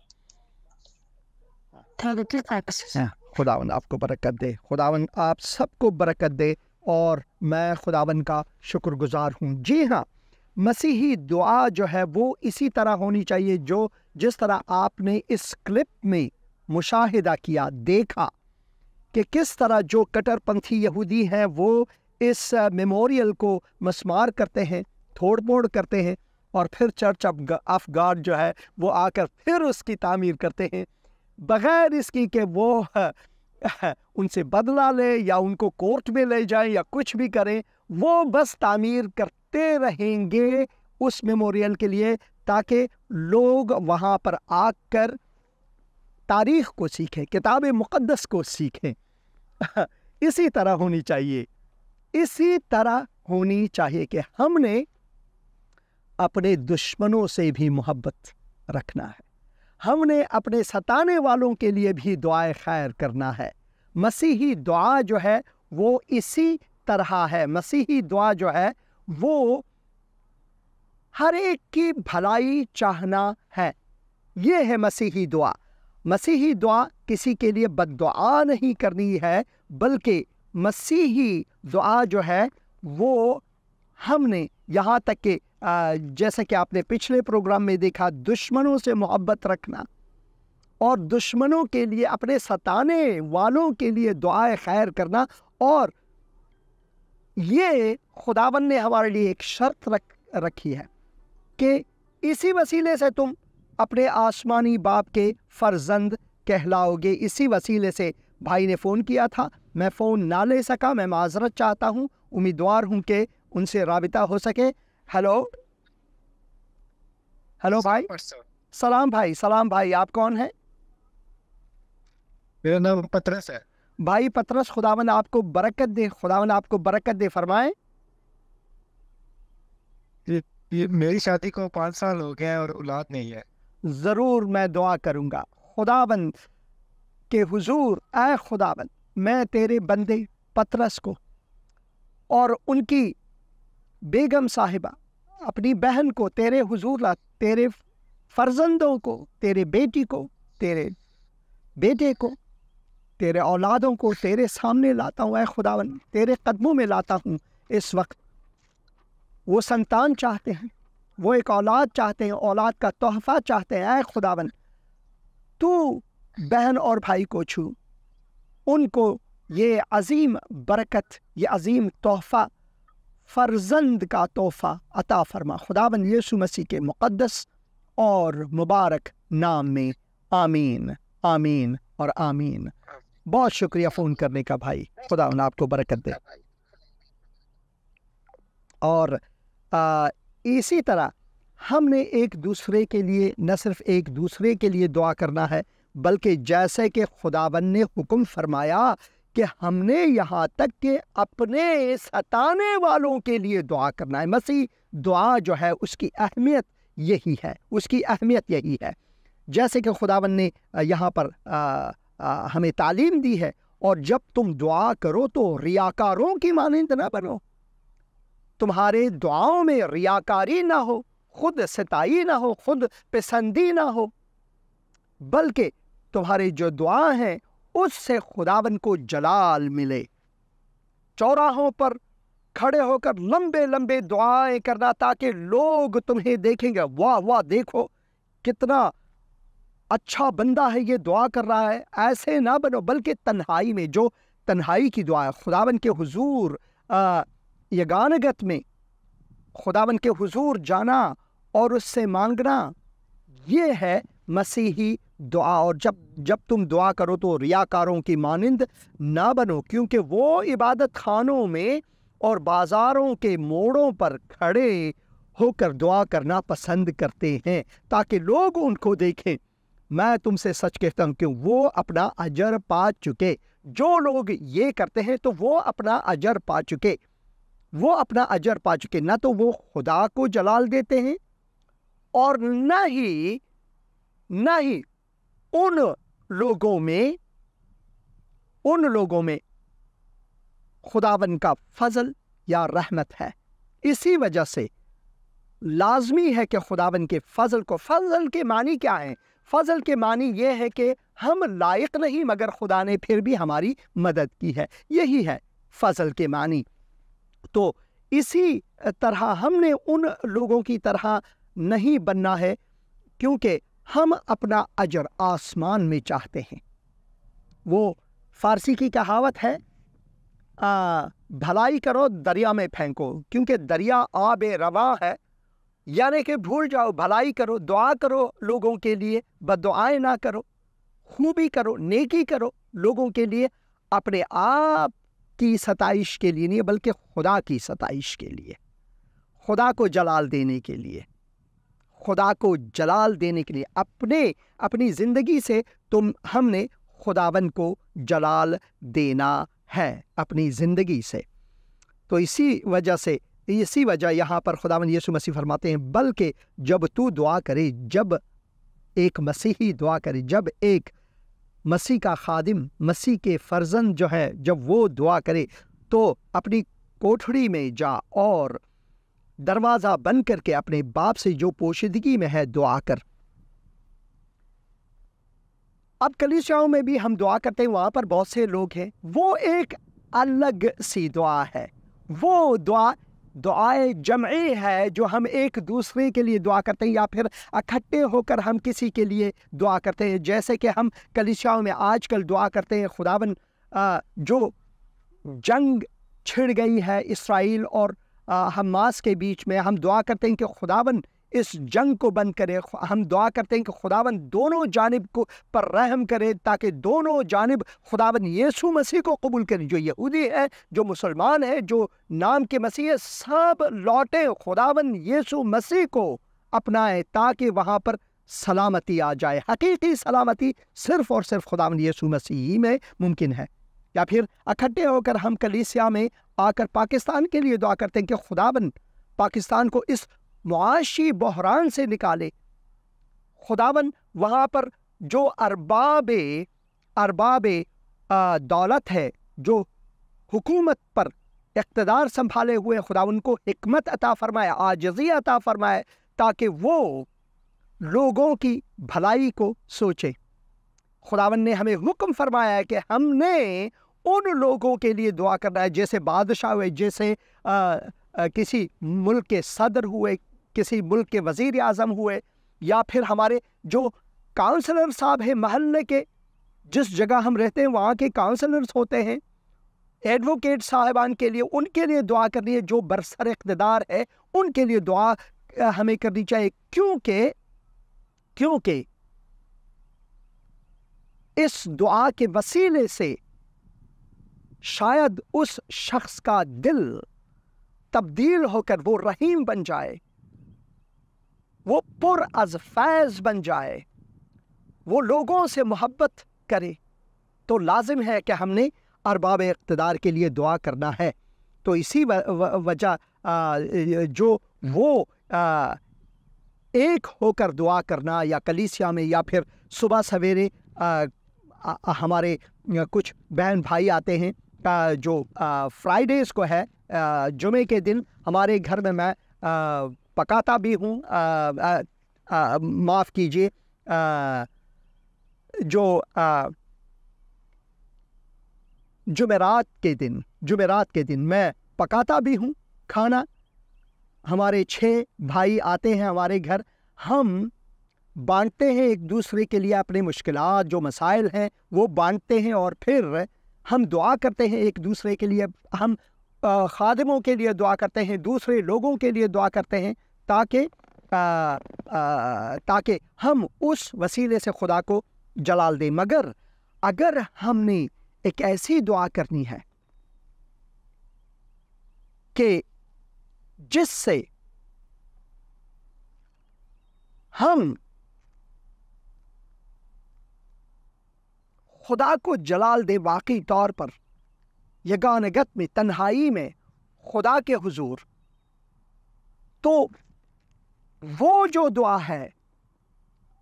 خداوند آپ کو برکت دے، خداوند آپ سب کو برکت دے، اور میں خداوند کا شکر گزار ہوں۔ جی ہاں، مسیحی دعا جو ہے وہ اسی طرح ہونی چاہیے جس طرح آپ نے اس کلپ میں مشاہدہ کیا، دیکھا کہ کس طرح جو کٹر پنتھی یہودی ہیں وہ اس میموریل کو مسمار کرتے ہیں، توڑ پھوڑ کرتے ہیں، اور پھر چرچ آف گاڈ جو ہے وہ آ کر پھر اس کی تعمیر کرتے ہیں، بغیر اس کی کہ وہ ان سے بدلہ لے یا ان کو کورٹ میں لے جائیں یا کچھ بھی کریں، وہ بس تعمیر کرتے رہیں گے اس میموریل کے لیے، تاکہ لوگ وہاں پر آ کر تاریخ کو سیکھیں، کتاب مقدس کو سیکھیں۔ اسی طرح ہونی چاہیے، اسی طرح ہونی چاہیے کہ ہم نے اپنے دشمنوں سے بھی محبت رکھنا ہے، ہم نے اپنے ستانے والوں کے لیے بھی دعائے خیر کرنا ہے۔ مسیحی دعا جو ہے وہ اسی طرح ہے، مسیحی دعا جو ہے وہ ہر ایک کی بھلائی چاہنا ہے، یہ ہے مسیحی دعا۔ مسیحی دعا کسی کے لیے بد دعا نہیں کرنی ہے، بلکہ مسیحی دعا جو ہے وہ ہم نے یہاں تک کہ جیسا کہ آپ نے پچھلے پروگرام میں دیکھا، دشمنوں سے محبت رکھنا اور دشمنوں کے لیے، اپنے ستانے والوں کے لیے دعائے خیر کرنا، اور یہ خداوند نے ہمارے لیے ایک شرط رکھی ہے کہ اسی وسیلے سے تم اپنے آسمانی باپ کے فرزند کہلاؤ گے۔ اسی وسیلے سے بھائی نے فون کیا تھا، میں فون نہ لے سکا، میں معذرت چاہتا ہوں، امیدوار ہوں کہ ان سے رابطہ ہو سکے۔ ہیلو بھائی، سلام بھائی، سلام بھائی، آپ کون ہیں؟ میرا نام پترس ہے۔ بھائی پترس، خداوند آپ کو برکت دے، خداوند آپ کو برکت دے، فرمائیں۔ یہ میری شادی کو 5 سال ہو گئے اور اولاد نہیں ہے۔ ضرور میں دعا کروں گا خداوند کے حضور۔ اے خداوند، میں تیرے بندے پترس کو اور ان کی بیگم صاحبہ، اپنی بہن کو تیرے حضور لا، تیرے فرزندوں کو، تیرے بیٹی کو، تیرے بیٹے کو، تیرے اولادوں کو تیرے سامنے لاتا ہوں۔ اے خداوند، تیرے قدموں میں لاتا ہوں۔ اس وقت وہ سنتان چاہتے ہیں، وہ ایک اولاد چاہتے ہیں، اولاد کا تحفہ چاہتے ہیں۔ اے خداوند، تو بہن اور بھائی کو چھو، ان کو یہ عظیم برکت، یہ عظیم تحفہ، فرزند کا تحفہ عطا فرما خداوند یسوع مسیح کے مقدس اور مبارک نام میں، آمین آمین اور آمین۔ بہت شکریہ فون کرنے کا بھائی، خداوند آپ کو برکت دے۔ اور اسی طرح ہم نے ایک دوسرے کے لیے، نہ صرف ایک دوسرے کے لیے دعا کرنا ہے، بلکہ جیسے کہ خداوند نے حکم فرمایا کہ ہم نے یہاں تک کہ اپنے ستانے والوں کے لیے دعا کرنا ہے۔ مسیح دعا جو ہے اس کی اہمیت یہی ہے، اس کی اہمیت یہی ہے، جیسے کہ خداوند نے یہاں پر ہمیں تعلیم دی ہے۔ اور جب تم دعا کرو تو ریاکاروں کی مانند نہ بنو، تمہارے دعاؤں میں ریاکاری نہ ہو، خود ستائی نہ ہو، خود پسندی نہ ہو، بلکہ تمہارے جو دعا ہیں اس سے خداوند کو جلال ملے۔ چوراہوں پر کھڑے ہو کر لمبے لمبے دعائیں کرنا تاکہ لوگ تمہیں دیکھیں گے، واہ واہ، دیکھو کتنا اچھا بندہ ہے، یہ دعا کر رہا ہے۔ ایسے نہ بنو، بلکہ تنہائی میں، جو تنہائی کی دعا ہے، خداوند کے حضور یگانگت میں خداوند کے حضور جانا اور اس سے مانگنا، یہ ہے مسیحی دعا۔ اور جب تم دعا کرو تو ریاکاروں کی مانند نہ بنو، کیونکہ وہ عبادت خانوں میں और बाज़ारों के मोड़ों पर खड़े होकर दुआ करना पसंद करते हैं ताकि लोग उनको देखें। मैं तुमसे सच कहता हूं कि वो अपना अजर पा चुके। जो लोग ये करते हैं तो वो अपना अजर पा चुके, वो अपना अजर पा चुके। ना तो वो खुदा को जलाल देते हैं और न ही उन लोगों में खुदावन का फजल या रहमत है। इसी वजह से लाजमी है कि खुदावन के फजल के मानी क्या है? फजल के मानी ये है कि हम लायक नहीं मगर खुदा ने फिर भी हमारी मदद की है, यही है फजल के मानी। तो इसी तरह हमने उन लोगों की तरह नहीं बनना है, क्योंकि हम अपना अजर आसमान में चाहते हैं। वो फारसी की कहावत है, भलाई करो दरिया में फेंको, क्योंकि दरिया आब रवा है। यानी कि भूल जाओ, भलाई करो, दुआ करो लोगों के लिए, बददुआएं ना करो, खूबी करो, नेकी करो लोगों के लिए, अपने आप की सताइश के लिए नहीं बल्कि खुदा की सताइश के लिए, खुदा को जलाल देने के लिए, खुदा को जलाल देने के लिए अपनी ज़िंदगी से हमने खुदावन को जलाल देना है अपनी ज़िंदगी से। तो इसी वजह यहाँ पर खुदावन यीशु मसीह फरमाते हैं, बल्कि जब तू दुआ करे, जब एक मसीही दुआ करे, जब एक मसीह का खादिम, मसीह के फर्जंद जो है, जब वो दुआ करे तो अपनी कोठड़ी में जा और दरवाज़ा बंद करके अपने बाप से जो पोशीदगी में है दुआ कर। अब कलीसियाओं में भी हम दुआ करते हैं, वहाँ पर बहुत से लोग हैं, वो एक अलग सी दुआ है। वो दुआए जमई है जो हम एक दूसरे के लिए दुआ करते हैं या फिर इकट्ठे होकर हम किसी के लिए दुआ करते हैं। जैसे कि हम कलीसियाओं में आजकल दुआ करते हैं, खुदावन जो जंग छिड़ गई है इसराइल और हमास के बीच में, हम दुआ करते हैं कि खुदावन इस जंग को बंद करे। हम दुआ करते हैं कि खुदावन दोनों जानिब को पर रहम करे, ताकि दोनों जानिब खुदावन यीशु मसीह को कबूल करे। जो यहूदी है, जो मुसलमान है, जो नाम के मसीह है, सब लौटे खुदावन यीशु मसीह को अपनाए, ताकि वहाँ पर सलामती आ जाए। हकीकी सलामती सिर्फ और सिर्फ खुदावन यीशु मसीह ही में मुमकिन है। या फिर इकट्ठे होकर हम कलीसिया में आकर पाकिस्तान के लिए दुआ करते हैं कि खुदावन पाकिस्तान को इस मुआशी बहरान से निकाले। खुदावन वहाँ पर जो अरबाबे दौलत है, जो हुकूमत पर इक़्तिदार संभाले हुए, खुदावन को हिकमत अता फरमाए, आजिज़ी अता फरमाए, ताकि वो लोगों की भलाई को सोचे। खुदावन ने हमें हुक्म फरमाया है कि हमने उन लोगों के लिए दुआ करना है, जैसे बादशाह हुए, जैसे किसी मुल्क के सदर हुए, किसी मुल्क के वज़ीर आज़म हुए, या फिर हमारे जो काउंसलर साहब हैं महल्ले के, जिस जगह हम रहते हैं वहाँ के काउंसलर्स होते हैं, एडवोकेट साहिबान के लिए, उनके लिए दुआ करनी है। जो बरसर इक़्तिदार है उनके लिए दुआ हमें करनी चाहिए, क्योंकि इस दुआ के वसीले से शायद उस शख्स का दिल तब्दील होकर वो रहीम बन जाए, वो पुर अज़ फैज़ बन जाए, वो लोगों से मोहब्बत करे। तो लाजिम है कि हमने अरबाब इक़्तिदार के लिए दुआ करना है। तो इसी वजह जो वो एक होकर दुआ करना, या कलीसिया में, या फिर सुबह सवेरे हमारे कुछ बहन भाई आते हैं, जो फ्राइडेज़ को है, जुमे के दिन हमारे घर में मैं पकाता भी हूँ, माफ़ कीजिए, जो जुमेरात के दिन मैं पकाता भी हूँ खाना। हमारे 6 भाई आते हैं हमारे घर, हम बांटते हैं एक दूसरे के लिए अपने मुश्किलात, जो मसाइल हैं वो बांटते हैं, और फिर हम दुआ करते हैं एक दूसरे के लिए। हम खादिमों के लिए दुआ करते हैं, दूसरे लोगों के लिए दुआ करते हैं, ताकि हम उस वसीले से खुदा को जलाल दें। मगर अगर हमने एक ऐसी दुआ करनी है कि जिससे हम खुदा को जलाल दे वाकई तौर पर यगानगत में, तन्हाई में खुदा के हुजूर, तो वो जो दुआ है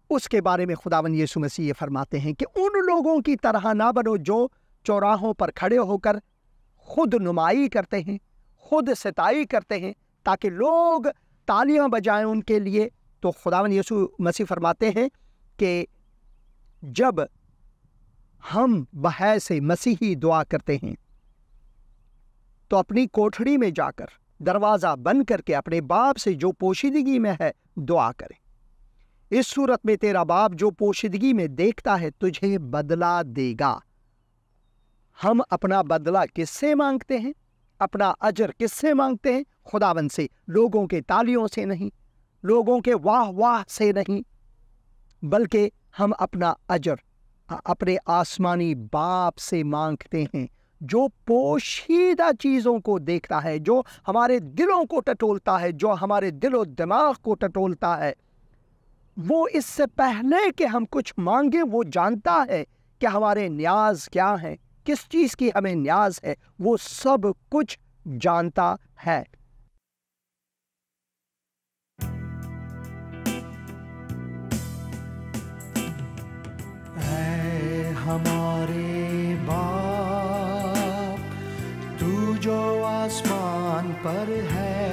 उसके बारे में खुदावन यीशु मसीह ये फरमाते हैं कि उन लोगों की तरह ना बनो जो चौराहों पर खड़े होकर खुद नुमाई करते हैं, खुद सिताई करते हैं ताकि लोग तालियां बजाएं उनके लिए। तो खुदावन यीशु मसीह फरमाते हैं कि जब हम बहै से मसीही दुआ करते हैं तो अपनी कोठड़ी में जाकर दरवाज़ा बंद करके अपने बाप से जो पोशीदगी में है दुआ करें। इस सूरत में तेरा बाप जो पोशीदगी में देखता है तुझे बदला देगा। हम अपना बदला किससे मांगते हैं? अपना अजर किससे मांगते हैं? खुदावन से। लोगों के तालियों से नहीं, लोगों के वाह वाह से नहीं, बल्कि हम अपना अजर अपने आसमानी बाप से मांगते हैं जो पोशीदा चीज़ों को देखता है, जो हमारे दिलों को टटोलता है, जो हमारे दिलो दिमाग को टटोलता है। वो इससे पहले कि हम कुछ मांगे वो जानता है कि हमारे न्याज क्या हैं, किस चीज़ की हमें न्याज है, वो सब कुछ जानता है। ऐ हमारे बाप तू जो आसमान पर है,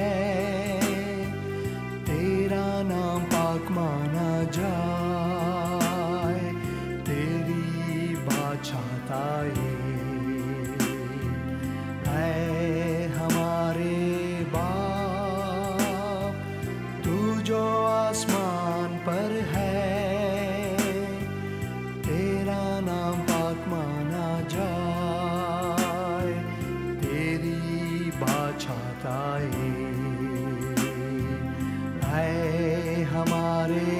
तेरा नाम पाक माना जाए, तेरी बादशाहताई। ऐ हमारे बाप तू जो आसमान पर है, तेरा नाम पाक माना जाए, तेरी बादशाहताई। ऐ हमारे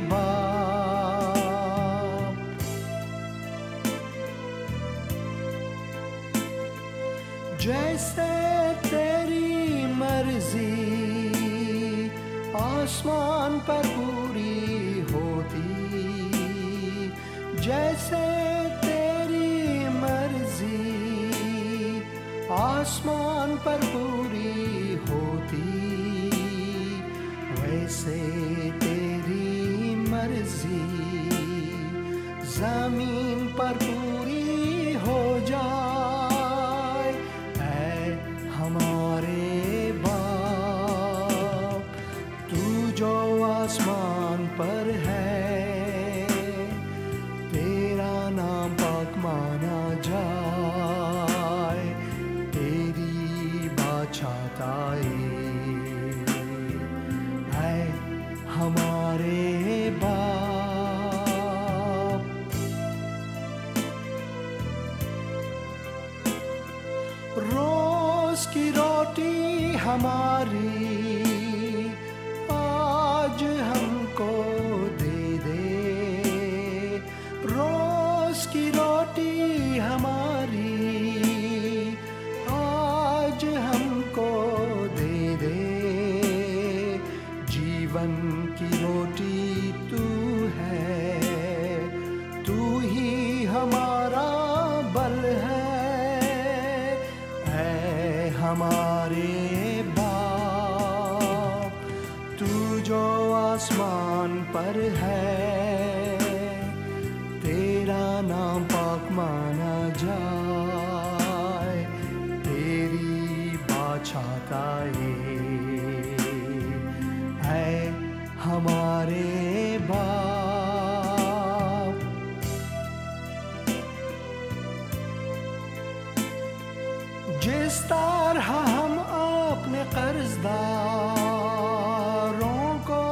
बाप जैसे तेरी मर्जी आसमान पर पूरी होती, जैसे तेरी मर्जी आसमान पर पूरी होती, वैसे तेरी मर्जी जमीन पर पूरी हो जाए। ऐ हमारे बाप तू जो आसमान पर है, तेरा नाम पाक माना जाए, तेरी बादशाहताई। ऐ हमारे बाप रोज की रोटी हमारी आज हमको दे दे, रोज की रोटी हमारी आज हमको दे दे। जीवन की रोटी तू है, तू ही हमारा बल है। ऐ हमारे बाप तू जो आसमान पर है, तेरा नाम पाक माना जाए, तेरी बादशाहताई। ऐ हमारे बाप जिस तरह हम अपने कर्जदारों को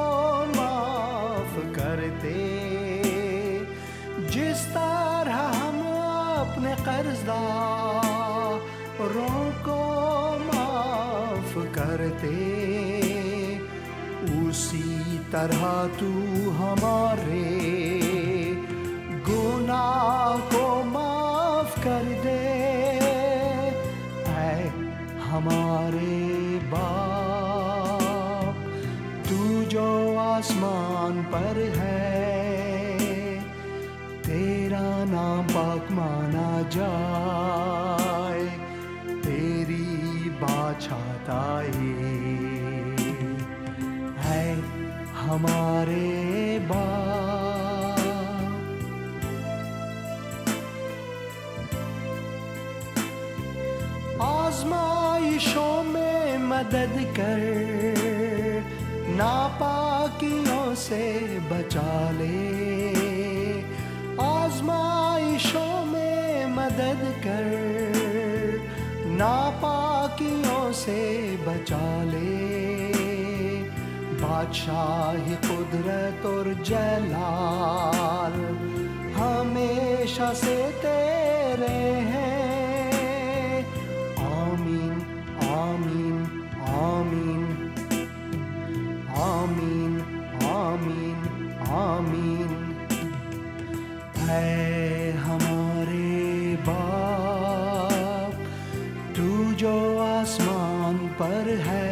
माफ करते, जिस तरह हम अपने कर्जदारों को माफ करते, उसी तरह तू हमारे गुनाह को माफ कर दे। हमारे बाप तू जो आसमान पर है, तेरा नाम पाक माना जाए, तेरी बादशाहताई है हमारे बाप। आजमाइशों में मदद कर, नापाकियों से बचा ले। आजमाइशों में मदद कर, नापाकियों से बचा ले। बादशाही कुदरत और जलाल हमेशा से तेरे हैं। आमीन आमीन आमीन आमीन आमीन आमीन। है हमारे बाप तू जो आसमान पर है,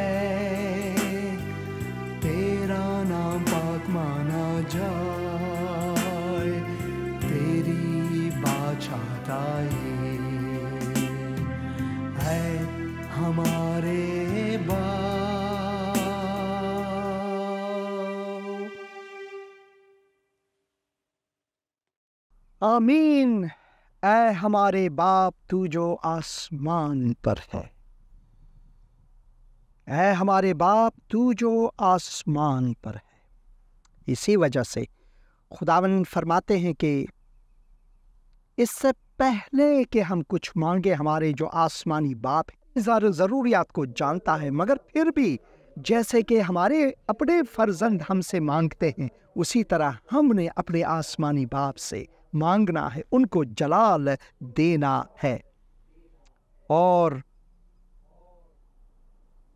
तेरा नाम पाक माना जाए, तेरी बादशाहताई है हमारे बाप। आमीन। ऐ हमारे बाप तू जो आसमान पर है, ऐ हमारे बाप तू जो आसमान पर है। इसी वजह से खुदावन फरमाते हैं कि इससे पहले कि हम कुछ मांगे, हमारे जो आसमानी बाप है ज़रूरियात को जानता है, मगर फिर भी जैसे कि हमारे अपने फर्जंद हमसे मांगते हैं, उसी तरह हमने अपने आसमानी बाप से मांगना है, उनको जलाल देना है। और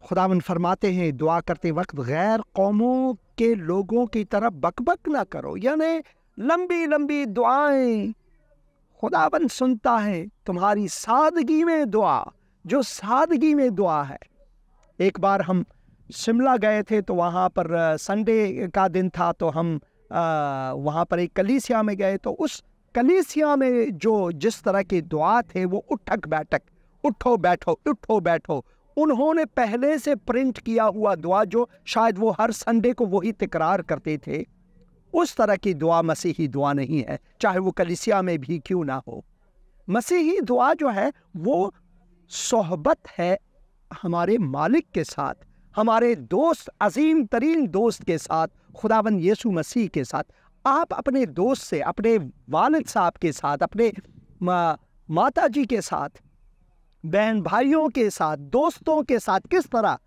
खुदावन फरमाते हैं दुआ करते वक्त गैर कौमों के लोगों की तरह बकबक ना करो, यानी लंबी लंबी दुआएं खुदावन सुनता है तुम्हारी सादगी में दुआ, जो सादगी में दुआ है। एक बार हम शिमला गए थे, तो वहाँ पर संडे का दिन था, तो हम वहाँ पर एक कलीसिया में गए, तो उस कलीसिया में जो जिस तरह की दुआ थे वो उठक बैठक, उठो बैठो उठो बैठो, उन्होंने पहले से प्रिंट किया हुआ दुआ जो शायद वो हर संडे को वही तकरार करते थे, उस तरह की दुआ मसीही दुआ नहीं है, चाहे वो कलीसिया में भी क्यों ना हो। मसीही दुआ जो है वो सोहबत है हमारे मालिक के साथ, हमारे दोस्त, अजीम तरीन दोस्त के साथ, खुदावन यीशु मसीह के साथ। आप अपने दोस्त से, अपने वालिद साहब के साथ, अपने माता जी के साथ, बहन भाइयों के साथ, दोस्तों के साथ किस तरह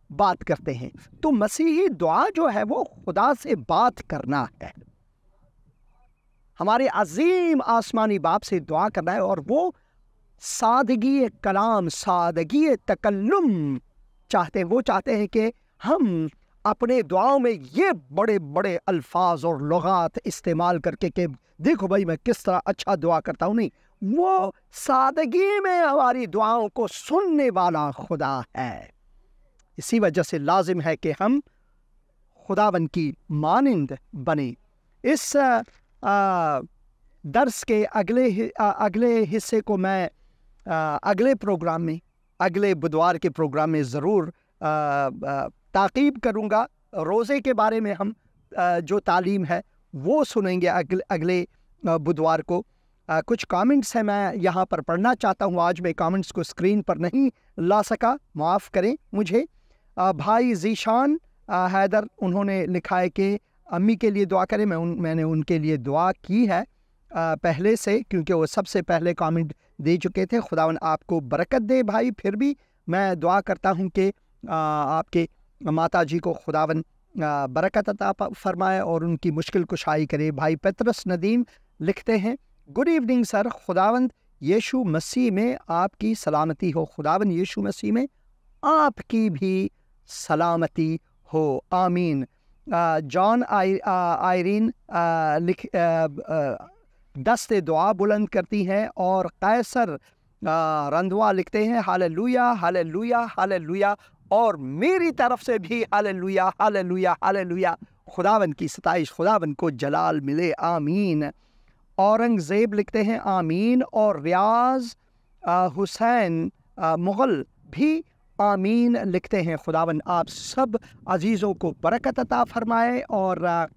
बात करते हैं? तो मसीही दुआ जो है वो खुदा से बात करना है, हमारे अजीम आसमानी बाप से दुआ करना है। और वो सादगी कलाम, सादगी तकल्लुम चाहते हैं। वो चाहते हैं कि हम अपने दुआओं में ये बड़े बड़े अल्फाज और लुगात इस्तेमाल करके कि देखो भाई मैं किस तरह अच्छा दुआ करता हूँ, नहीं, वो सादगी में हमारी दुआओं को सुनने वाला खुदा है। इसी वजह से लाजिम है कि हम खुदावन की मानिंद बने। इस दर्स के अगले हिस्से को मैं अगले प्रोग्राम में, अगले बुधवार के प्रोग्राम में ज़रूर ताक़ीब करूँगा। रोज़े के बारे में हम जो तालीम है वो सुनेंगे अगले बुधवार को। कुछ कमेंट्स हैं मैं यहाँ पर पढ़ना चाहता हूँ। आज मैं कमेंट्स को स्क्रीन पर नहीं ला सका, माफ़ करें मुझे। भाई जीशान हैदर उन्होंने लिखा है कि अम्मी के लिए दुआ करें। मैंने उनके लिए दुआ की है पहले से, क्योंकि वो सबसे पहले कमेंट दे चुके थे। खुदावन आपको बरकत दे भाई। फिर भी मैं दुआ करता हूँ कि आपके माता जी को खुदावन बरकत अता फरमाए और उनकी मुश्किल कुशाई करे। भाई पतरस नदीम लिखते हैं, गुड इवनिंग सर, खुदावंद यीशु मसीह में आपकी सलामती हो। खुदावन यीशु मसीह में आपकी भी सलामती हो, आमीन। जॉन आयरीन दस्ते दुआ बुलंद करती हैं और कैसर रंधवा लिखते हैं हालेलुया हालेलुया हालेलुया, और मेरी तरफ से भी हालेलुया हालेलुया हालेलुया। खुदावन की सताइश, खुदावन को जलाल मिले, आमीन। औरंगज़ेब लिखते हैं आमीन, और रियाज हुसैन मुग़ल भी आमीन लिखते हैं। खुदावन आप सब अजीज़ों को बरकत अता फरमाए, और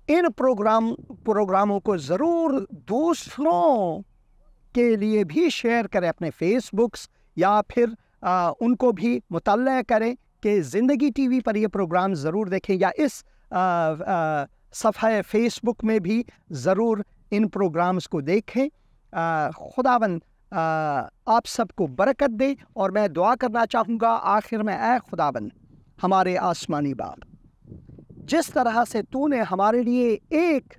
इन प्रोग्रामों को ज़रूर दूसरों के लिए भी शेयर करें, अपने फेसबुक्स, या फिर उनको भी मुतल्ला करें कि ज़िंदगी टीवी पर ये प्रोग्राम ज़रूर देखें, या इस सफ़े फेसबुक में भी ज़रूर इन प्रोग्राम्स को देखें। खुदावन आप सबको बरकत दे। और मैं दुआ करना चाहूँगा आखिर में, ऐ खुदावन हमारे आसमानी बाप, जिस तरह से तूने हमारे लिए एक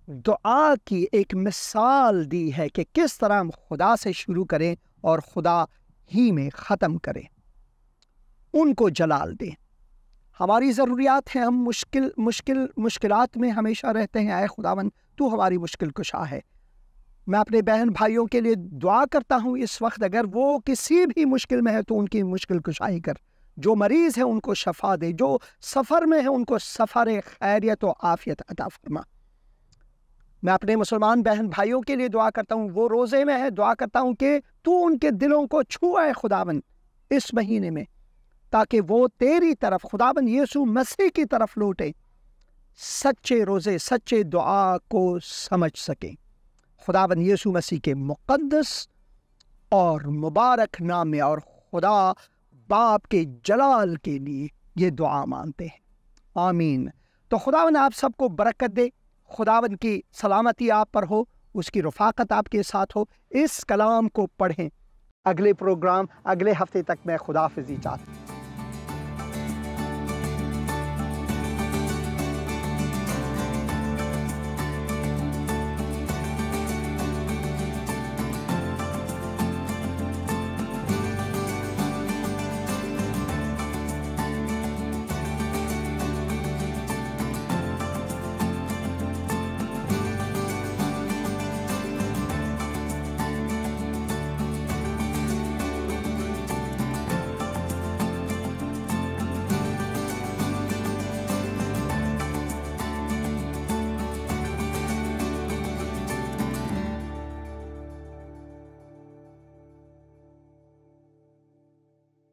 दुआ की एक मिसाल दी है कि किस तरह हम खुदा से शुरू करें और खुदा ही में ख़त्म करें, उनको जलाल दें। हमारी ज़रूरियात हैं, हम मुश्किलात में हमेशा रहते हैं। ऐ खुदावन तू हमारी मुश्किल कुशा है। मैं अपने बहन भाइयों के लिए दुआ करता हूँ इस वक्त, अगर वो किसी भी मुश्किल में है तो उनकी मुश्किल कुशाई कर। जो मरीज़ है उनको शफा दे, जो सफ़र में है उनको सफ़र खैरियत और आफ़ियत अता फरमा। मैं अपने मुसलमान बहन भाइयों के लिए दुआ करता हूँ, वो रोज़े में है, दुआ करता हूँ कि तू उनके दिलों को छुए खुदावन इस महीने में, ताकि वो तेरी तरफ, खुदावन यीशु मसीह की तरफ लौटे, सच्चे रोज़े सच्चे दुआ को समझ सकें। खुदावन यीशु मसीह के मुक़द्दस और मुबारक नाम में और खुदा बाप के जलाल के लिए ये दुआ मानते हैं, आमीन। तो खुदावन आप सबको बरकत दे, खुदावन की सलामती आप पर हो, उसकी रफ़ाकत आपके साथ हो। इस कलाम को पढ़ें। अगले प्रोग्राम अगले हफ्ते तक मैं खुदाफिज़ी चाहता हूँ।